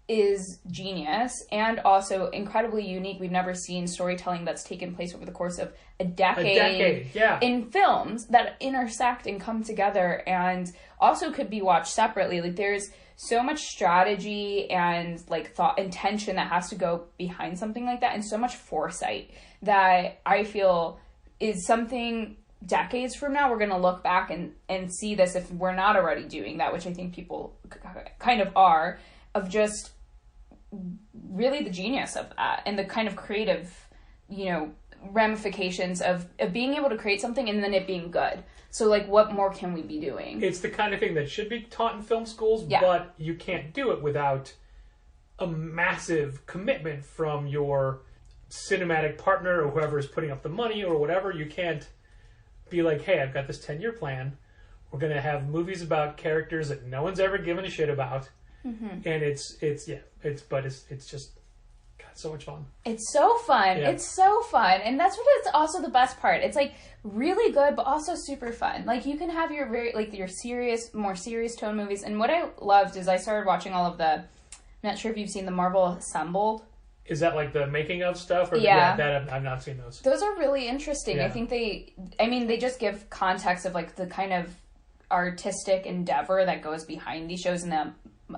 is genius and also incredibly unique. We've never seen storytelling that's taken place over the course of a decade yeah. in films that intersect and come together and also could be watched separately. Like, there's so much strategy and like thought and tension that has to go behind something like that, and so much foresight that I feel is something decades from now we're going to look back and see this, if we're not already doing that, which I think people kind of are, of just really the genius of that and the kind of creative, ramifications of being able to create something and then it being good. So, like, what more can we be doing? It's the kind of thing that should be taught in film schools, but you can't do it without a massive commitment from your cinematic partner or whoever is putting up the money or whatever. You can't be like, hey, I've got this 10-year plan. We're going to have movies about characters that no one's ever given a shit about. Mm-hmm. And it's just so much fun. It's so fun. Yeah. It's so fun. And that's what is also the best part. It's like really good, but also super fun. Like, you can have your more serious tone movies. And what I loved is I started watching all of the, I'm not sure if you've seen the Marvel Assembled. Is that like the making of stuff? Or that I've not seen those. Those are really interesting. Yeah. I think they just give context of like the kind of artistic endeavor that goes behind these shows and the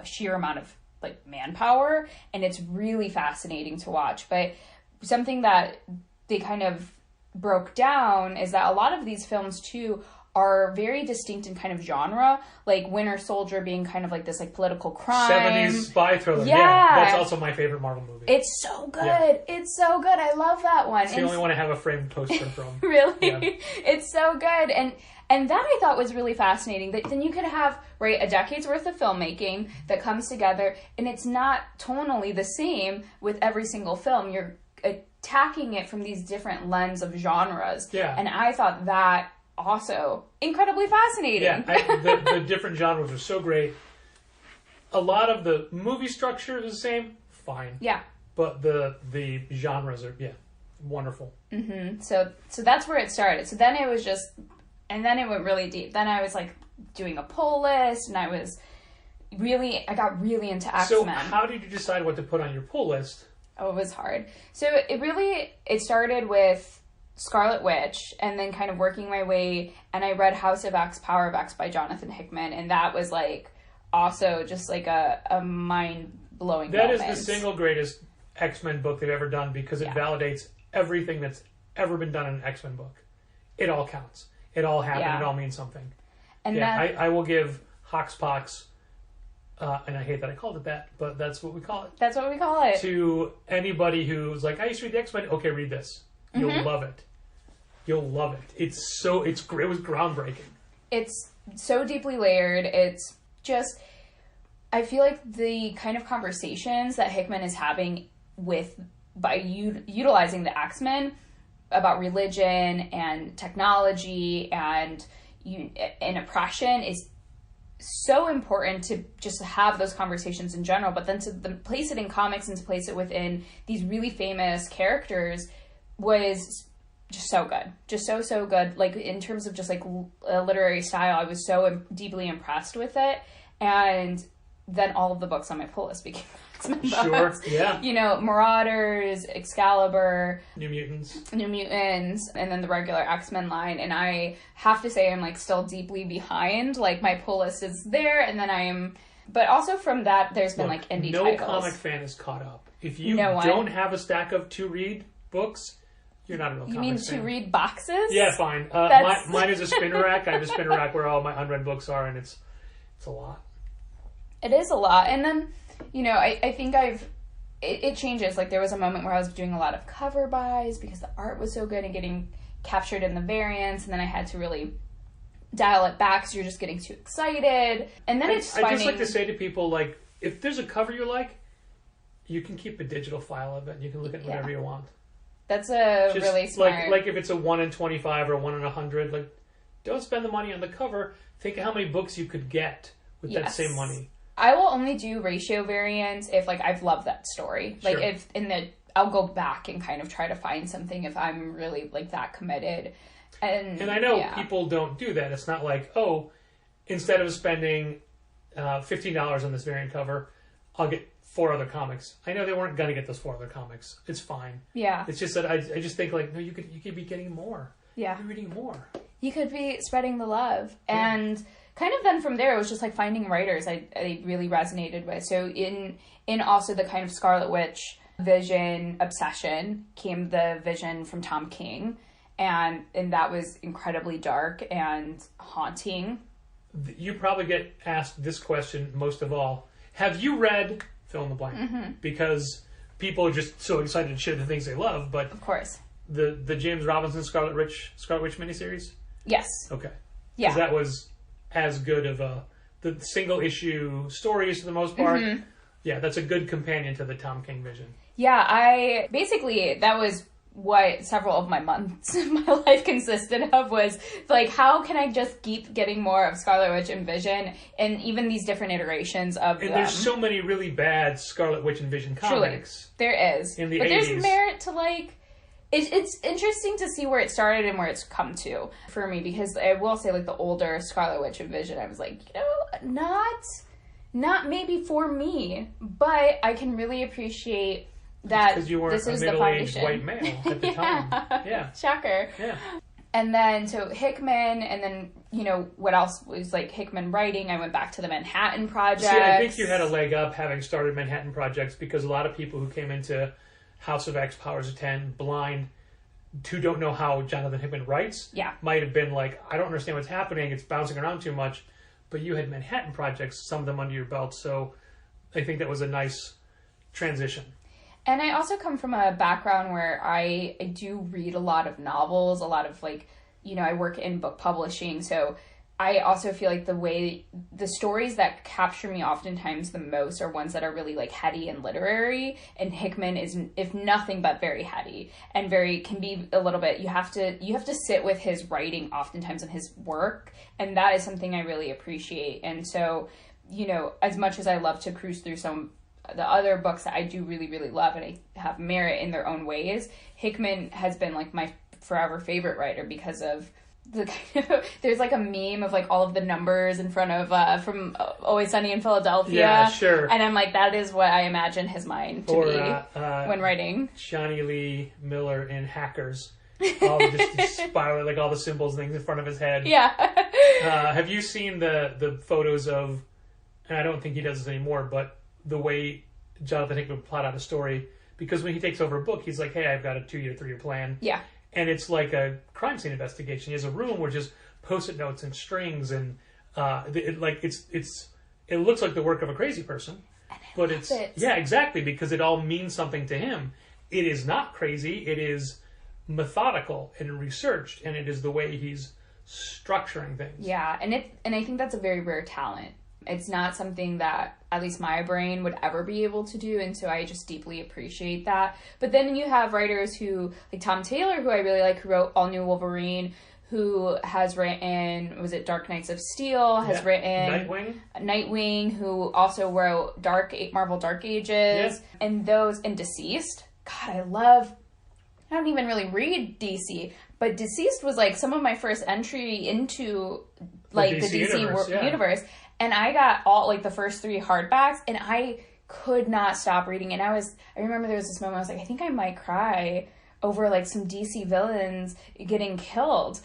sheer amount of like manpower, and it's really fascinating to watch. But something that they kind of broke down is that a lot of these films too are very distinct in kind of genre, like Winter Soldier being kind of like this like political crime 70s spy thriller. Yeah, that's also my favorite Marvel movie. It's so good. Yeah. It's so good. I love that one. It's the only one I have a framed poster from. Really? Yeah. It's so good. And that I thought was really fascinating. That then you could have, a decade's worth of filmmaking that comes together, and it's not tonally the same with every single film. You're attacking it from these different lens of genres. Yeah. And I thought that also incredibly fascinating. Yeah, the different genres are so great. A lot of the movie structure is the same, fine. Yeah. But the genres are, wonderful. Mm-hmm. So that's where it started. So then it was just... And then it went really deep. Then I was like doing a pull list, and I got really into X-Men. So how did you decide what to put on your pull list? Oh, it was hard. So it started with Scarlet Witch, and then kind of working my way, and I read House of X, Power of X by Jonathan Hickman, and that was like also just like a mind-blowing moment. That is the single greatest X-Men book they've ever done, because it validates everything that's ever been done in an X-Men book. It all counts. It all happened. Yeah. It all means something. And I will give Hoxpox, and I hate that I called it that, but that's what we call it. That's what we call it. To anybody who's like, I used to read the X-Men. Okay, read this. You'll love it. You'll love it. It's great. It was groundbreaking. It's so deeply layered. It's just, I feel like the kind of conversations that Hickman is having by utilizing the X-Men about religion and technology and oppression is so important to just have those conversations in general, but then to place it in comics and to place it within these really famous characters was just so good. Just so good. Like, in terms of just like a literary style, I was so deeply impressed with it. And then all of the books on my pull list became X-Men books. Sure, yeah. Marauders, Excalibur, New Mutants, and then the regular X-Men line. And I have to say I'm like still deeply behind. Like, my pull list is there, and then but also from that there's been like indie titles. No comic fan is caught up. If you don't have a stack of to-read books, you're not a real comic fan. You mean to-read boxes? Yeah, fine. Mine is a spinner rack. I have a spinner rack where all my unread books are, and it's a lot. It is a lot. And then, I think it changes. Like, there was a moment where I was doing a lot of cover buys because the art was so good and getting captured in the variants, and then I had to really dial it back because you're just getting too excited. And then it's I just like to say to people, like, if there's a cover you like, you can keep a digital file of it and you can look at whatever you want. That's a Just really smart... Like if it's a 1 in 25 or 1 in 100, like, don't spend the money on the cover. Think of how many books you could get with that same money. I will only do ratio variants if, like, I've loved that story. Like, if I'll go back and kind of try to find something if I'm really, like, that committed. And I know people don't do that. It's not like, oh, instead of spending $15 on this variant cover, I'll get 4 other comics. I know they weren't going to get those 4 other comics. It's fine. Yeah. It's just that I just think, like, no, you could be getting more. Yeah. You're reading more. You could be spreading the love. And kind of then from there, it was just, like, finding writers I really resonated with. So in also the kind of Scarlet Witch Vision obsession came the Vision from Tom King. And that was incredibly dark and haunting. You probably get asked this question most of all. Have you read fill in the blank? Mm-hmm. Because people are just so excited to share the things they love. But of course, the James Robinson Scarlet Witch miniseries. Yes. Okay. Yeah. Because that was as good of the single issue stories for the most part. Mm-hmm. Yeah, that's a good companion to the Tom King Vision. Yeah, that was what several of my months of my life consisted of, was like, how can I just keep getting more of Scarlet Witch and Vision, and even these different iterations of them. And there's so many really bad Scarlet Witch and Vision comics. Truly, there is. In the 80s. But there's merit to, like, it's interesting to see where it started and where it's come to for me, because I will say, like, the older Scarlet Witch and Vision, I was like, not maybe for me, but I can really appreciate that because you weren't this is a the middle-aged foundation. white male at the time. Yeah. Shocker. Yeah. And then, so Hickman, and then, what else was, like, Hickman writing? I went back to the Manhattan Project. See, I think you had a leg up having started Manhattan Projects, because a lot of people who came into House of X, Powers of 10, blind, who don't know how Jonathan Hickman writes, might have been like, I don't understand what's happening, it's bouncing around too much. But you had Manhattan Projects, some of them under your belt, so I think that was a nice transition. And I also come from a background where I do read a lot of novels, a lot of, like, I work in book publishing, so I also feel like the stories that capture me oftentimes the most are ones that are really, like, heady and literary, and Hickman is, if nothing but, very heady, and can be a little bit, you have to sit with his writing oftentimes and his work, and that is something I really appreciate. And so, as much as I love to cruise through some the other books that I do really, really love and I have merit in their own ways, Hickman has been, like, my forever favorite writer because of the kind of, there's, like, a meme of, like, all of the numbers in front of from Always Sunny in Philadelphia. Yeah, sure. And I'm like, that is what I imagine his mind to be when writing. Johnny Lee Miller in Hackers. All just spiraling, like, all the symbols and things in front of his head. Yeah. Have you seen the photos of, and I don't think he does this anymore, but the way Jonathan Hickman plot out a story, because when he takes over a book, he's like, hey, I've got a 2-year, 3-year plan. Yeah. And it's like a crime scene investigation. He has a room where just post-it notes and strings, and it looks like the work of a crazy person. But it's yeah, exactly, because it all means something to him. It is not crazy. It is methodical and researched, and it is the way he's structuring things. Yeah, and I think that's a very rare talent. It's not something that at least my brain would ever be able to do, and so I just deeply appreciate that. But then you have writers who, like Tom Taylor, who I really like, who wrote All New Wolverine, who has written, was it Dark Knights of Steel, has written Nightwing, who also wrote Marvel Dark Ages, and Deceased. God, I don't even really read DC, but Deceased was, like, some of my first entry into, like, the DC universe. And I got all, like, the first 3 hardbacks, and I could not stop reading. And I remember there was this moment I was like, I think I might cry over, like, some DC villains getting killed.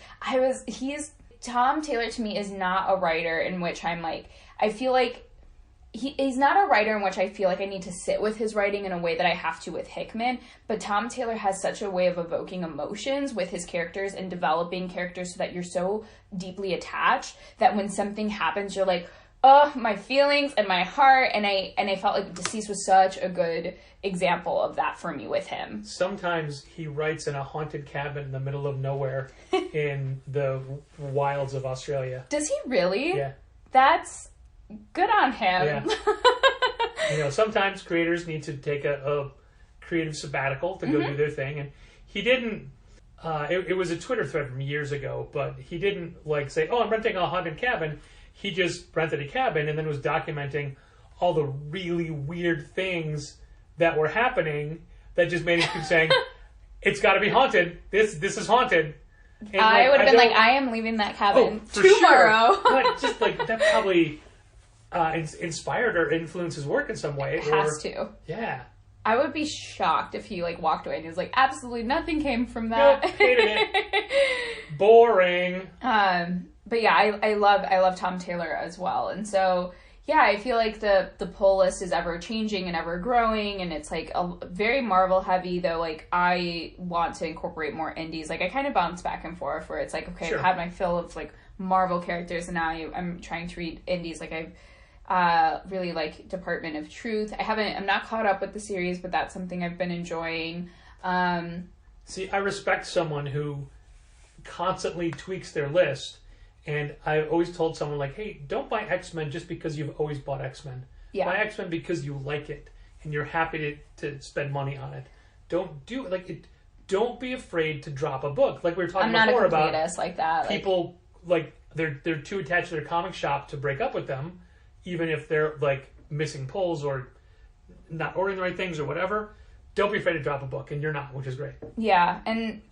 Tom Taylor to me is not a writer in which I'm like, I feel like he's not a writer in which I feel like I need to sit with his writing in a way that I have to with Hickman, but Tom Taylor has such a way of evoking emotions with his characters and developing characters so that you're so deeply attached that when something happens, you're like, my feelings and my heart, and I felt like Deceased was such a good example of that for me with him. Sometimes he writes in a haunted cabin in the middle of nowhere in the wilds of Australia. Does he really? Yeah. That's good on him. Yeah. Sometimes creators need to take a creative sabbatical to go do their thing, and he didn't. It was a Twitter thread from years ago, but he didn't say, "Oh, I'm renting a haunted cabin." He just rented a cabin and then was documenting all the really weird things that were happening that just made him keep saying, "It's got to be haunted. This is haunted." And I would have been I am leaving that cabin tomorrow. Sure. But just that probably inspired or influenced his work in some way. It has to. Yeah. I would be shocked if he walked away and he was like, absolutely nothing came from that. Nope, hated it. Boring. But yeah, I love Tom Taylor as well. And so yeah, I feel like the pull list is ever changing and ever growing, and it's a very Marvel heavy, though I want to incorporate more indies. I kind of bounce back and forth where it's okay, sure. I've had my fill of Marvel characters, and now I'm trying to read indies. I've really like Department of Truth. I'm not caught up with the series, but that's something I've been enjoying. See, I respect someone who constantly tweaks their list. And I've always told someone, hey, don't buy X-Men just because you've always bought X-Men. Yeah. Buy X-Men because you like it and you're happy to spend money on it. Don't do it. Don't be afraid to drop a book. Like we were talking before about. I'm not a completist like that. People, they're too attached to their comic shop to break up with them, even if they're, missing pulls or not ordering the right things or whatever. Don't be afraid to drop a book, and you're not, which is great. Yeah, and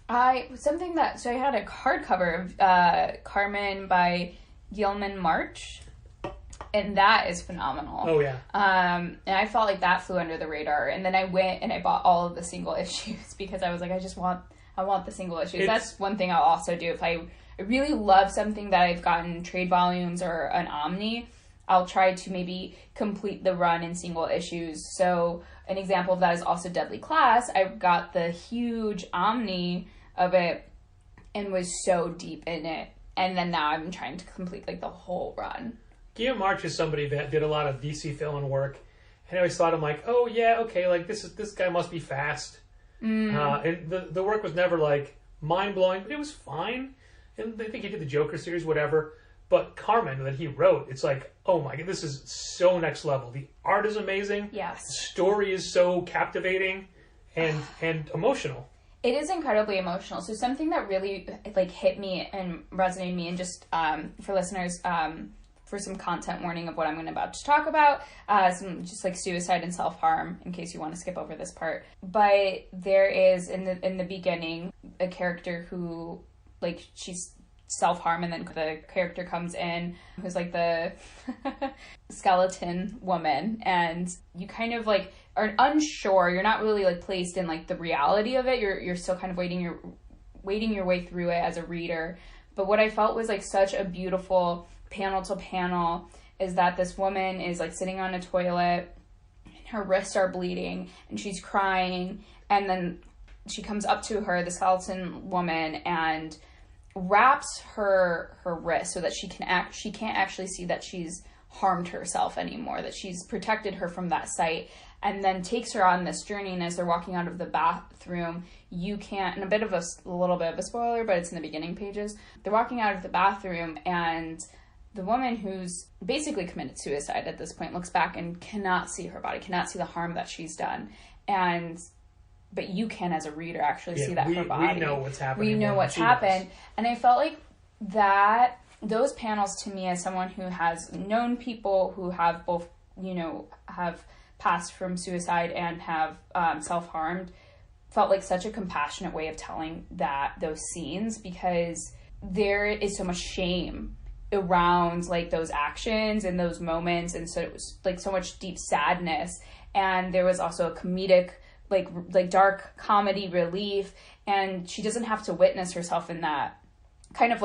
I had a hardcover of Carmen by Gilman March, and that is phenomenal. Oh yeah. And I felt like that flew under the radar, and then I went and I bought all of the single issues because I was I want the single issues. That's one thing I'll also do if I really love something that I've gotten trade volumes or an Omni. I'll try to maybe complete the run in single issues. So an example of that is also Deadly Class. I got the huge Omni of it and was so deep in it. And then now I'm trying to complete the whole run. Guillaume March is somebody that did a lot of DC fill-in work. And I always thought, oh yeah, okay, this guy must be fast. And the work was never mind-blowing, but it was fine. And I think he did the Joker series, whatever. But Carmen that he wrote, it's oh my god, this is so next level. The art is amazing. Yes. The story is so captivating and emotional. It is incredibly emotional. So something that really hit me and resonated with me, and just for listeners, for some content warning of what I'm about to talk about, some just suicide and self-harm in case you want to skip over this part. But there is in the beginning a character who she's self-harm, and then the character comes in who's the skeleton woman, and you kind of are unsure. You're not really placed in the reality of it. You're still kind of waiting your way through it as a reader. But what I felt was such a beautiful panel to panel is that this woman is sitting on a toilet and her wrists are bleeding and she's crying, and then she comes up to her, the skeleton woman, and wraps her wrist so that she can't actually see that she's harmed herself anymore, that she's protected her from that sight, and then takes her on this journey. And as they're walking out of the bathroom, you can't, and a little bit of a spoiler, but it's in the beginning pages, they're walking out of the bathroom, and the woman who's basically committed suicide at this point looks back and cannot see her body, cannot see the harm that she's done, but you can, as a reader, actually see that her body. We know what's happening. We know what's happened. And I felt that those panels, to me, as someone who has known people who have both, have passed from suicide and have self-harmed, felt such a compassionate way of telling those scenes, because there is so much shame around those actions and those moments, and so it was so much deep sadness. And there was also a comedic dark comedy relief, and she doesn't have to witness herself in that kind of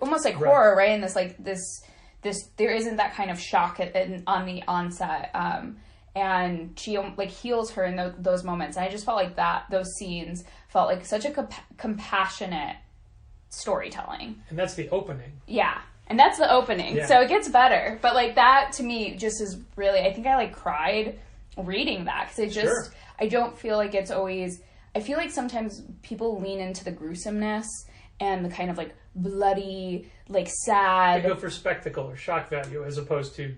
almost horror, right? And this there isn't that kind of shock on the onset, and she heals her in those moments. And I just felt those scenes felt such a compassionate storytelling. And that's the opening. Yeah. And that's the opening. Yeah. So it gets better. But, like, that to me just is really, I think I, like, cried reading that. Because it just, I don't feel like it's always, I feel like sometimes people lean into the gruesomeness and the kind of, like, bloody, like, sad. They go for spectacle or shock value as opposed to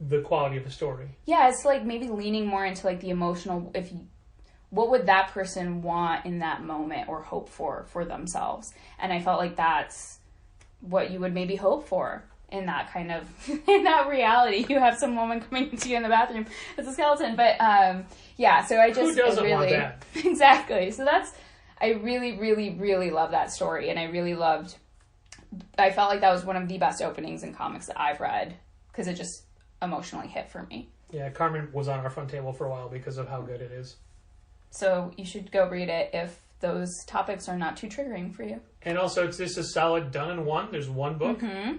the quality of the story. Yeah, it's, like, maybe leaning more into, like, the emotional, what would that person want in that moment or hope for themselves? And I felt like that's what you would maybe hope for in that kind of, in that reality. You have some woman coming into you in the bathroom as a skeleton. But, yeah, so I just... Who doesn't want that? Exactly. So that's... I really, really, really love that story. And I really loved... I felt like that was one of the best openings in comics that I've read. Because it just emotionally hit for me. Yeah, Carmen was on our front table for a while because of how good it is. So you should go read it if those topics are not too triggering for you. And also, it's just a solid done in one. There's one book. Mm-hmm.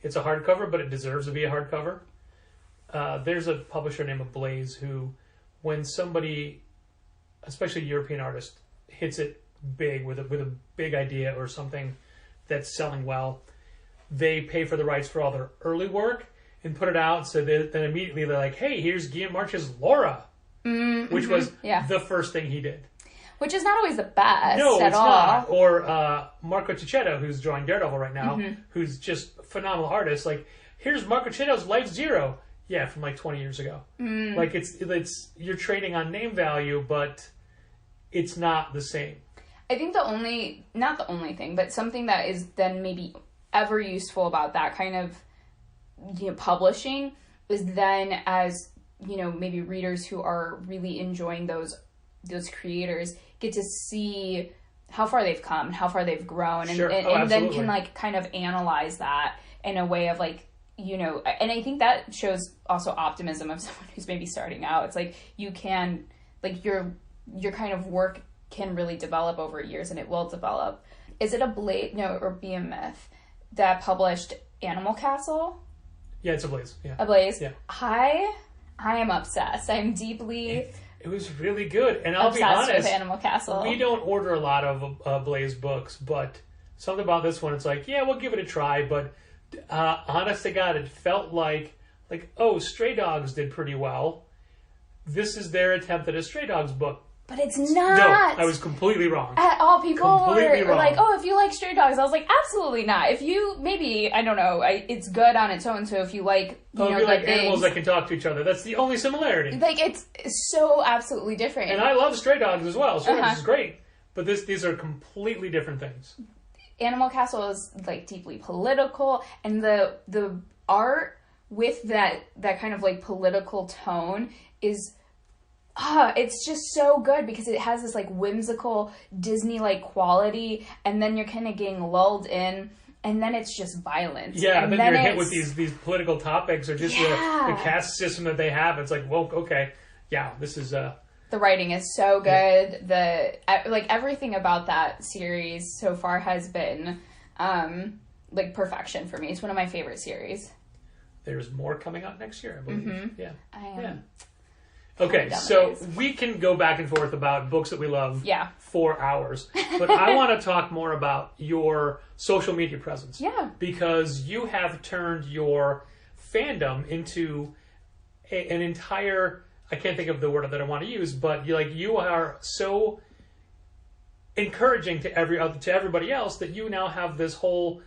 It's a hardcover, but it deserves to be a hardcover. There's a publisher named Ablaze who, when somebody, especially a European artist, hits it big with a big idea or something that's selling well, they pay for the rights for all their early work and put it out. So then immediately they're like, hey, here's Guillaume March's Laura. Mm-hmm. Which was the first thing he did. Which is not always the best no, at it's all. Not. Or Marco Cicchetto, who's drawing Daredevil right now, who's just a phenomenal artist. Like, here's Marco Cicchetto's Life Zero. Yeah, from like 20 years ago. Like, it's you're trading on name value, but it's not the same. I think not the only thing, but something that is then maybe ever useful about that kind of publishing is then as... maybe readers who are really enjoying those creators get to see how far they've come, how far they've grown, and then can like kind of analyze that in a way of like, and I think that shows also optimism of someone who's maybe starting out. It's like you can, like your kind of work can really develop over years, and it will develop. Is it or Behemoth that published Animal Castle? Yeah, it's Ablaze. Yeah, Ablaze. Yeah. I am obsessed. I'm deeply... It was really good. And I'll be obsessed honest, with Animal Castle. We don't order a lot of Blaze books, but something about this one, it's like, yeah, we'll give it a try. But honest to God, it felt like, Stray Dogs did pretty well. This is their attempt at a Stray Dogs book. But it's not. No, I was completely wrong. At all. People completely were like, oh, if you like Stray Dogs. I was like, absolutely not. If you, maybe, I don't know, it's good on its own. So if you like, if you like animals that can talk to each other, that's the only similarity. Like, it's so absolutely different. And I love Stray Dogs as well. Stray Dogs is great. But these are completely different things. Animal Castle is, like, deeply political. And the art with that kind of, like, political tone is... it's just so good because it has this like whimsical Disney-like quality, and then you're kind of getting lulled in, and then it's just violence. Yeah, and then you're hit with these political topics or just the caste system that they have. It's like, well, okay, yeah, this is... The writing is so good. Yeah. Everything about that series so far has been like perfection for me. It's one of my favorite series. There's more coming out next year, I believe. Mm-hmm. Yeah. I am. Yeah. Okay, so we can go back and forth about books that we love for hours. But I want to talk more about your social media presence. Yeah. Because you have turned your fandom into an entire... I can't think of the word that I want to use, but you are so encouraging to everybody else that you now have this whole...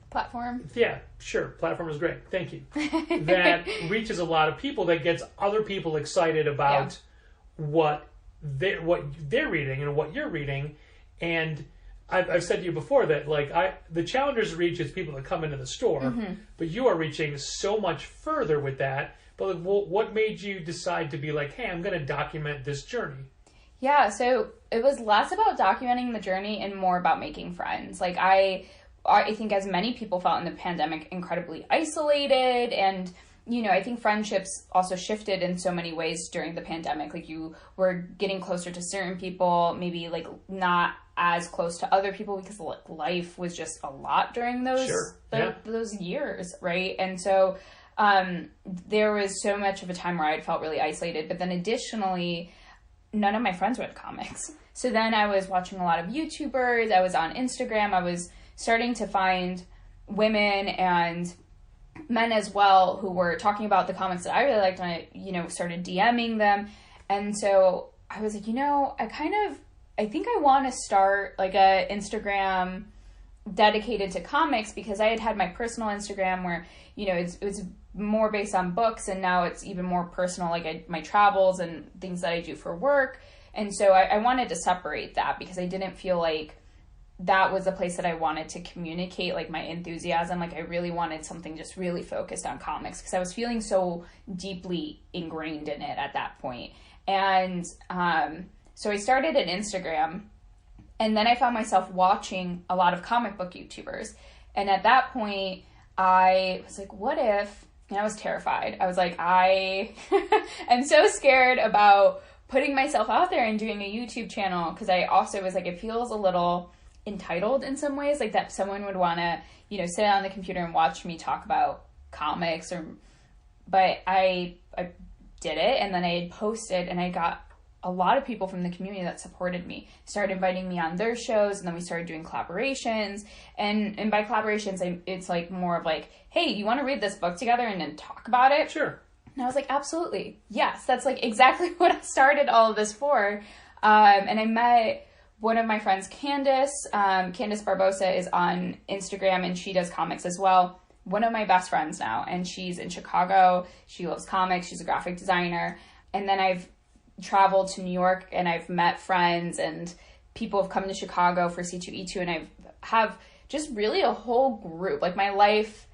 platform? Yeah, sure. Platform is great. Thank you. That reaches a lot of people, that gets other people excited about what they're reading and what you're reading. And I've said to you before that the Challengers reach is people that come into the store, but you are reaching so much further with that. But what made you decide to be like, hey, I'm going to document this journey? Yeah, so it was less about documenting the journey and more about making friends. Like I think as many people felt in the pandemic, incredibly isolated, and I think friendships also shifted in so many ways during the pandemic. Like you were getting closer to certain people, maybe not as close to other people because life was just a lot during those those years, right? And so there was so much of a time where I felt really isolated. But then additionally, none of my friends read comics. So then I was watching a lot of YouTubers. I was on Instagram. I was starting to find women and men as well who were talking about the comics that I really liked, and I, you know, started DMing them. And so I was like, you know, I think I want to start like a Instagram dedicated to comics, because I had my personal Instagram where, you know, it's more based on books, and now it's even more personal, like my travels and things that I do for work. And so I wanted to separate that, because I didn't feel like that was the place that I wanted to communicate like my enthusiasm. Like I really wanted something just really focused on comics, because I was feeling so deeply ingrained in it at that point. And so I started an Instagram, and then I found myself watching a lot of comic book YouTubers. And at that point, I was like, what if, and I was terrified. I was like, I am so scared about putting myself out there and doing a YouTube channel, because I also was like, it feels a little entitled in some ways, like that someone would want to, you know, sit on the computer and watch me talk about comics. But I did it, and then I had posted, and I got a lot of people from the community that supported me, started inviting me on their shows, and then we started doing collaborations. And by collaborations, it's like more of like, hey, you want to read this book together and then talk about it? Sure. And I was like, absolutely. Yes, that's like exactly what I started all of this for. And I met one of my friends, Candace. Candace Barbosa is on Instagram, and she does comics as well. One of my best friends now, and she's in Chicago. She loves comics. She's a graphic designer. And then I've traveled to New York, and I've met friends, and people have come to Chicago for C2E2, and I have just really a whole group. Like my life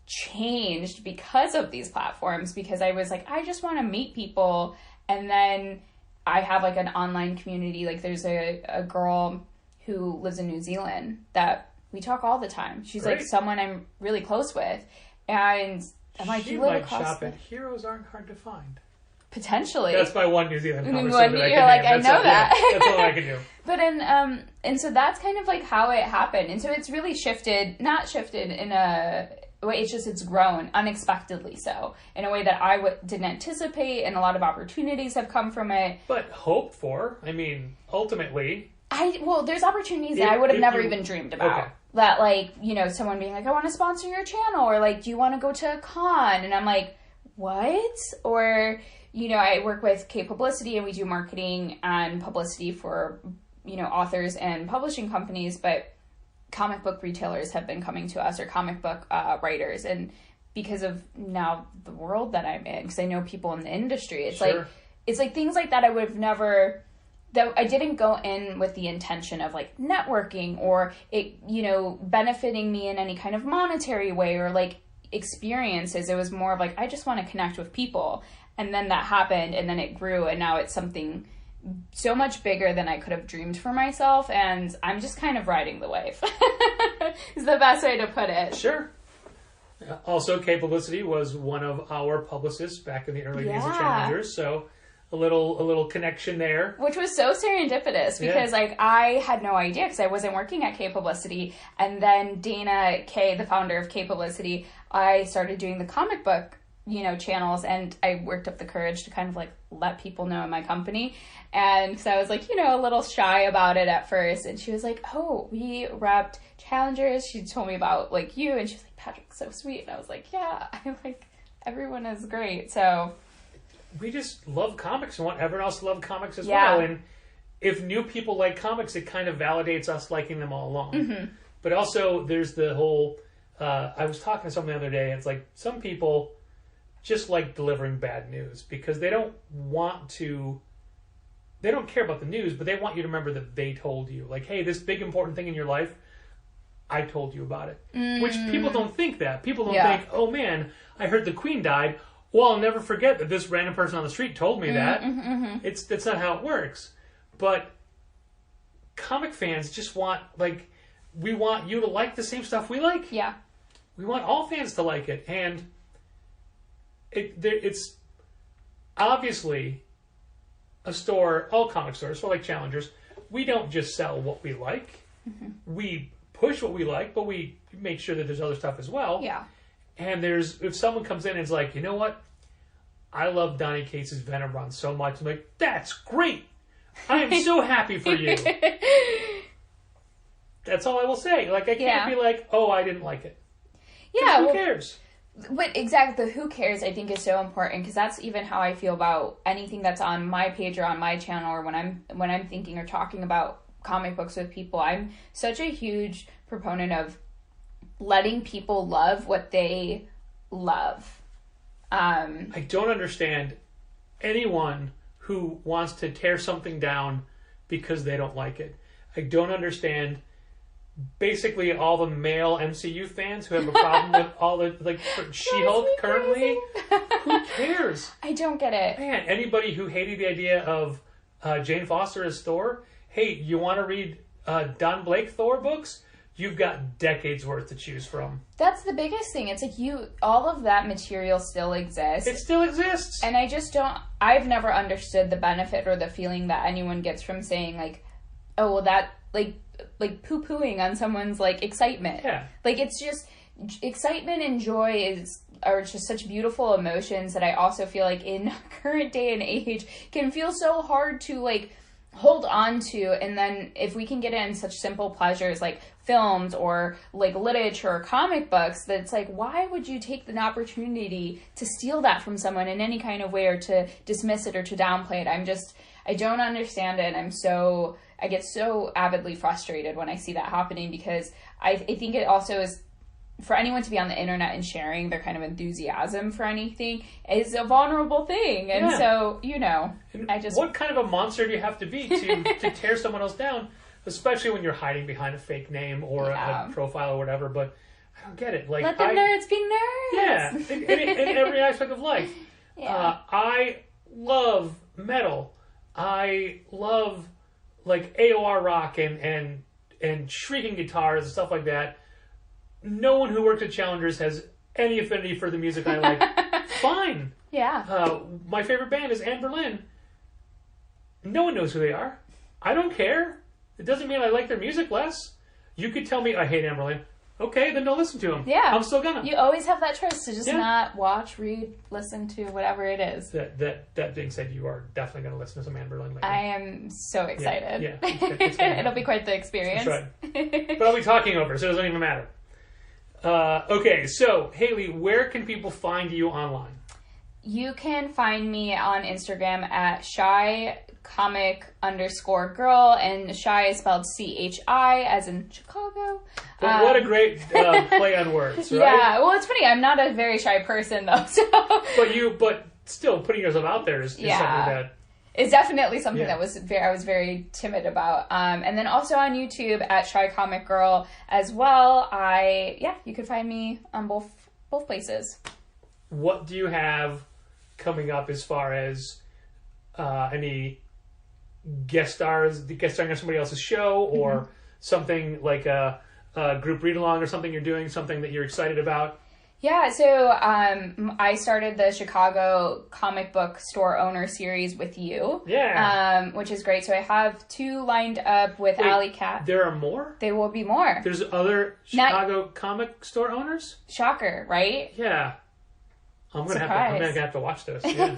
changed because of these platforms, because I was like, I just want to meet people. And then I have like an online community. Like there's a girl who lives in New Zealand that we talk all the time. She's Great. like someone I'm really close with. And I'm like, She you live might across shop the... at Heroes Aren't Hard to Find. Potentially. That's my one New Zealand And then conversation. one, you're like, I know that. Yeah, that's all I can do. But and so that's kind of like how it happened. And so it's really not shifted in a way, it's grown unexpectedly, so in a way that I didn't anticipate, and a lot of opportunities have come from it. But hoped for, I mean, ultimately. There's opportunities that I would have never even dreamed about. Okay. That, like, you know, someone being like, I want to sponsor your channel, or like, do you want to go to a con? And I'm like, what? Or, you know, I work with K Publicity, and we do marketing and publicity for, you know, authors and publishing companies, but comic book retailers have been coming to us, or comic book writers, and because of now the world that I'm in, because I know people in the industry, it's Sure. like things like that I would have never, that I didn't go in with the intention of like networking, or it, you know, benefiting me in any kind of monetary way, or like experiences. It was more of like, I just want to connect with people. And then that happened, and then it grew, and now it's something so much bigger than I could have dreamed for myself, and I'm just kind of riding the wave. Is the best way to put it. Sure. Also, K Publicity was one of our publicists back in the early days of Yeah. Challengers, so a little connection there. Which was so serendipitous, because like I had no idea, because I wasn't working at K Publicity, and then Dana K, the founder of K Publicity, I started doing the comic book, you know, channels, and I worked up the courage to kind of like let people know in my company. And so I was like, you know, a little shy about it at first, and she was like, oh, we repped Challengers. She told me about like you, and she was like, Patrick's so sweet. And I was like, yeah, I'm like, everyone is great. So We just love comics and want everyone else to love comics as Yeah. well. And if new people like comics, it kind of validates us liking them all along. Mm-hmm. But also, there's the whole, I was talking to someone the other day, and it's like, some people just like delivering bad news, because they don't care about the news, but they want you to remember that they told you. Like, hey, this big important thing in your life, I told you about it. Which people don't think that. People don't think, oh man, I heard the Queen died. Well, I'll never forget that this random person on the street told me that. That's not how it works. But comic fans just want, like, we want you to like the same stuff we like. yeah. We want all fans to like it. And it's obviously a store, all comic stores, so like Challengers, we don't just sell what we like. We push what we like, but we make sure that there's other stuff as well. Yeah. And if someone comes in and is like, you know what? I love Donny Cates's Venom run so much. I'm like, that's great. I am so happy for you. That's all I will say. Like, I can't Yeah. be like, oh, I didn't like it. 'Cause Yeah, who well, cares? But exactly, the who cares I think is so important, because that's even how I feel about anything that's on my page or on my channel, or when I'm thinking or talking about comic books with people. I'm such a huge proponent of letting people love what they love. I don't understand anyone who wants to tear something down because they don't like it. I don't understand basically all the male MCU fans who have a problem with all the, like, She-Hulk currently. Who cares? I don't get it. Man, anybody who hated the idea of Jane Foster as Thor, hey, you want to read Don Blake Thor books? You've got decades worth to choose from. That's the biggest thing. It's like all of that material still exists. It still exists. And I've never understood the benefit or the feeling that anyone gets from saying, like, oh, well, that, like poo-pooing on someone's, like, excitement. Yeah. Like, it's just, excitement and joy are just such beautiful emotions that I also feel like in current day and age can feel so hard to, like, hold on to. And then if we can get it in such simple pleasures like films or like literature or comic books, that's like, why would you take an opportunity to steal that from someone in any kind of way, or to dismiss it or to downplay it? I don't understand it, and I get so avidly frustrated when I see that happening, because I think it also is, for anyone to be on the internet and sharing their kind of enthusiasm for anything is a vulnerable thing. And so, what kind of a monster do you have to be to tear someone else down, especially when you're hiding behind a fake name or a profile or whatever? But I don't get it. Like, let the nerds be nerds. Yeah, in every aspect of life. Yeah. I love metal. I love, like, AOR rock and shrieking guitars and stuff like that. No one who works at Challengers has any affinity for the music I like. Fine. Yeah. My favorite band is Anne Boleyn. No one knows who they are. I don't care. It doesn't mean I like their music less. You could tell me I hate Anne Boleyn. Okay, then don't listen to them. Yeah. I'm still gonna. You always have that choice to just not watch, read, listen to whatever it is. That being said, you are definitely going to listen to some Anne Boleyn later. I am so excited. Yeah. It's It'll be quite the experience. That's right. But I'll be talking over, so it doesn't even matter. Okay, so Haley, where can people find you online? You can find me on Instagram at shycomic_girl, and shy is spelled CHI as in Chicago. But what a great play on words, right? Yeah, well, it's funny. I'm not a very shy person though, so. But still, putting yourself out there is something that. It's definitely something that I was very timid about. And then also on YouTube at Shy Comic Girl as well. You could find me on both places. What do you have coming up as far as any guest starring on somebody else's show, or something like a group read along, or something you're doing, something that you're excited about? Yeah, so I started the Chicago comic book store owner series with you. Yeah. Which is great. So I have 2 lined up with Alley Cat. There are more? There will be more. There's other Chicago comic store owners? Shocker, right? Yeah. I'm gonna have to watch this. Yeah.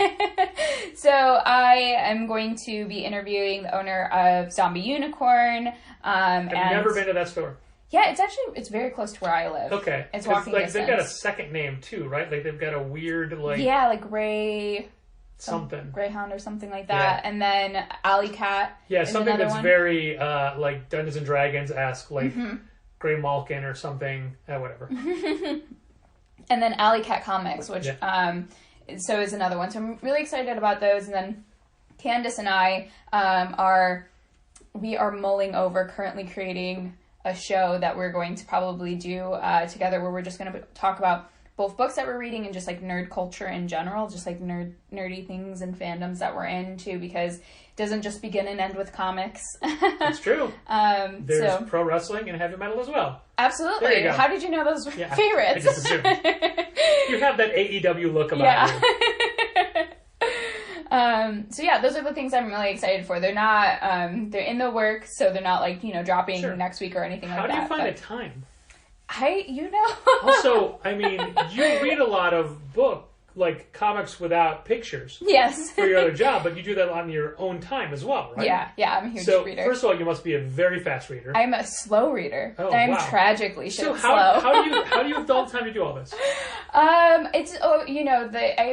So I am going to be interviewing the owner of Zombie Unicorn. Have you never been to that store? Yeah, it's very close to where I live. Okay. It's walking distance. They've got a second name too, right? Like they've got a weird like Gray something. Greyhound or something like that. Yeah. And then Alley Cat. Yeah, something that's very like Dungeons and Dragons-esque, like Grey Malkin or something. Whatever. And then Alley Cat Comics, which so is another one. So I'm really excited about those. And then Candace and I are mulling over currently creating a show that we're going to probably do together, where we're just going to talk about both books that we're reading and just like nerd culture in general, just like nerdy things and fandoms that we're into, because it doesn't just begin and end with comics. That's true. There's pro wrestling and heavy metal as well. Absolutely. There you go. How did you know those were favorites? I just assumed. You have that AEW look about you. So yeah, those are the things I'm really excited for. They're not, they're in the works, so they're not like, dropping next week or anything like that. How do you find the time? Also, I mean, you read a lot of like comics without pictures Yes. for your other job, but you do that on your own time as well, right? Yeah, I'm a huge So reader. first of all, you must be a very fast reader. I'm a slow reader. Oh, I'm wow. tragically So slow. how do you have all the time to do all this? I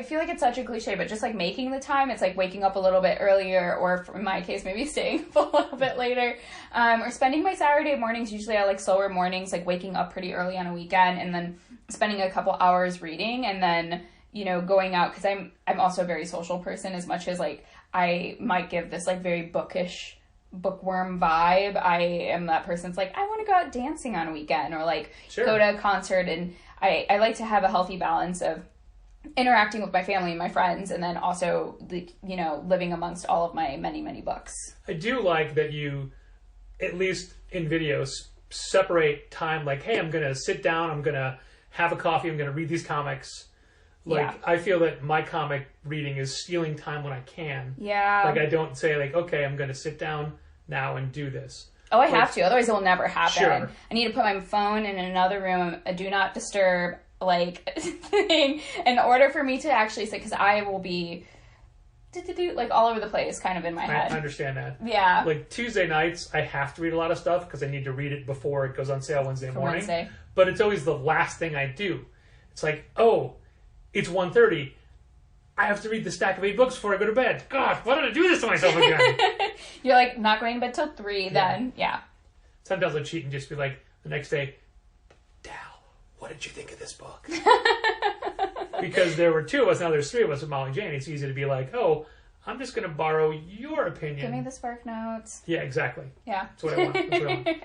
feel like it's such a cliche, but just like making the time, it's like waking up a little bit earlier, or in my case, maybe staying up a little bit later, or spending my Saturday mornings. Usually, I like slower mornings, like waking up pretty early on a weekend, and then spending a couple hours reading, and then going out, because I'm also a very social person. As much as like I might give this like very bookish, bookworm vibe, I am that person that's like, I want to go out dancing on a weekend, or like Sure. go to a concert, and I like to have a healthy balance of interacting with my family and my friends, and then also living amongst all of my many, many books. I do like that you, at least in videos, separate time. Like, hey, I'm going to sit down, I'm going to have a coffee, I'm going to read these comics. Like, Yeah. I feel that my comic reading is stealing time when I can. Yeah. Like, I don't say, like, okay, I'm going to sit down now and do this. Oh, I have to. Otherwise, it will never happen. Sure. I need to put my phone in another room, a do not disturb, like, thing, in order for me to actually sit, because I will be, like, all over the place, kind of in my head. I understand that. Yeah. Like, Tuesday nights, I have to read a lot of stuff because I need to read it before it goes on sale Wednesday morning. Wednesday. But it's always the last thing I do. It's like, oh, it's 1:30. I have to read the stack of 8 books before I go to bed. God, why did I do this to myself again? You're, like, not going to bed till 3, then. Yeah. Sometimes I'll cheat and just be like, the next day, Dal, what did you think of this book? Because there were 2 of us, now there's 3 of us with Molly Jane. It's easy to be like, oh, I'm just going to borrow your opinion. Give me the spark notes. Yeah, exactly. Yeah. That's what I want. That's what I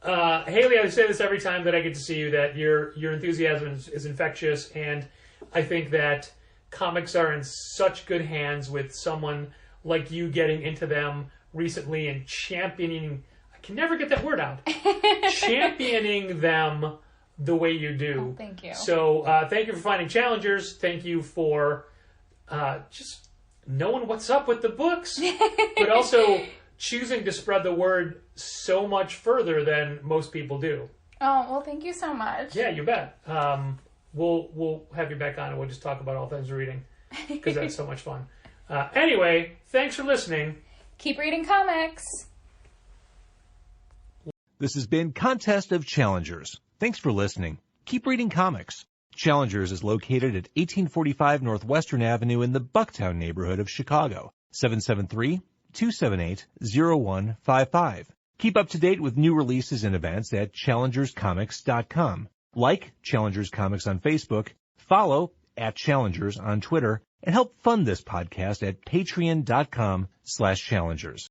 want. Haley, I say this every time that I get to see you, that your enthusiasm is infectious, and I think that comics are in such good hands with someone like you getting into them recently and championing, I can never get that word out, championing them the way you do. Oh, thank you. So thank you for finding challengers. Thank you for just knowing what's up with the books, but also choosing to spread the word so much further than most people do. Oh, well, thank you so much. Yeah, you bet. We'll have you back on and we'll just talk about all things reading, because that's so much fun. Anyway, thanks for listening. Keep reading comics. This has been Contest of Challengers. Thanks for listening. Keep reading comics. Challengers is located at 1845 Northwestern Avenue in the Bucktown neighborhood of Chicago. 773-278-0155. Keep up to date with new releases and events at challengerscomics.com. Like Challengers Comics on Facebook, follow @Challengers on Twitter, and help fund this podcast at patreon.com/challengers.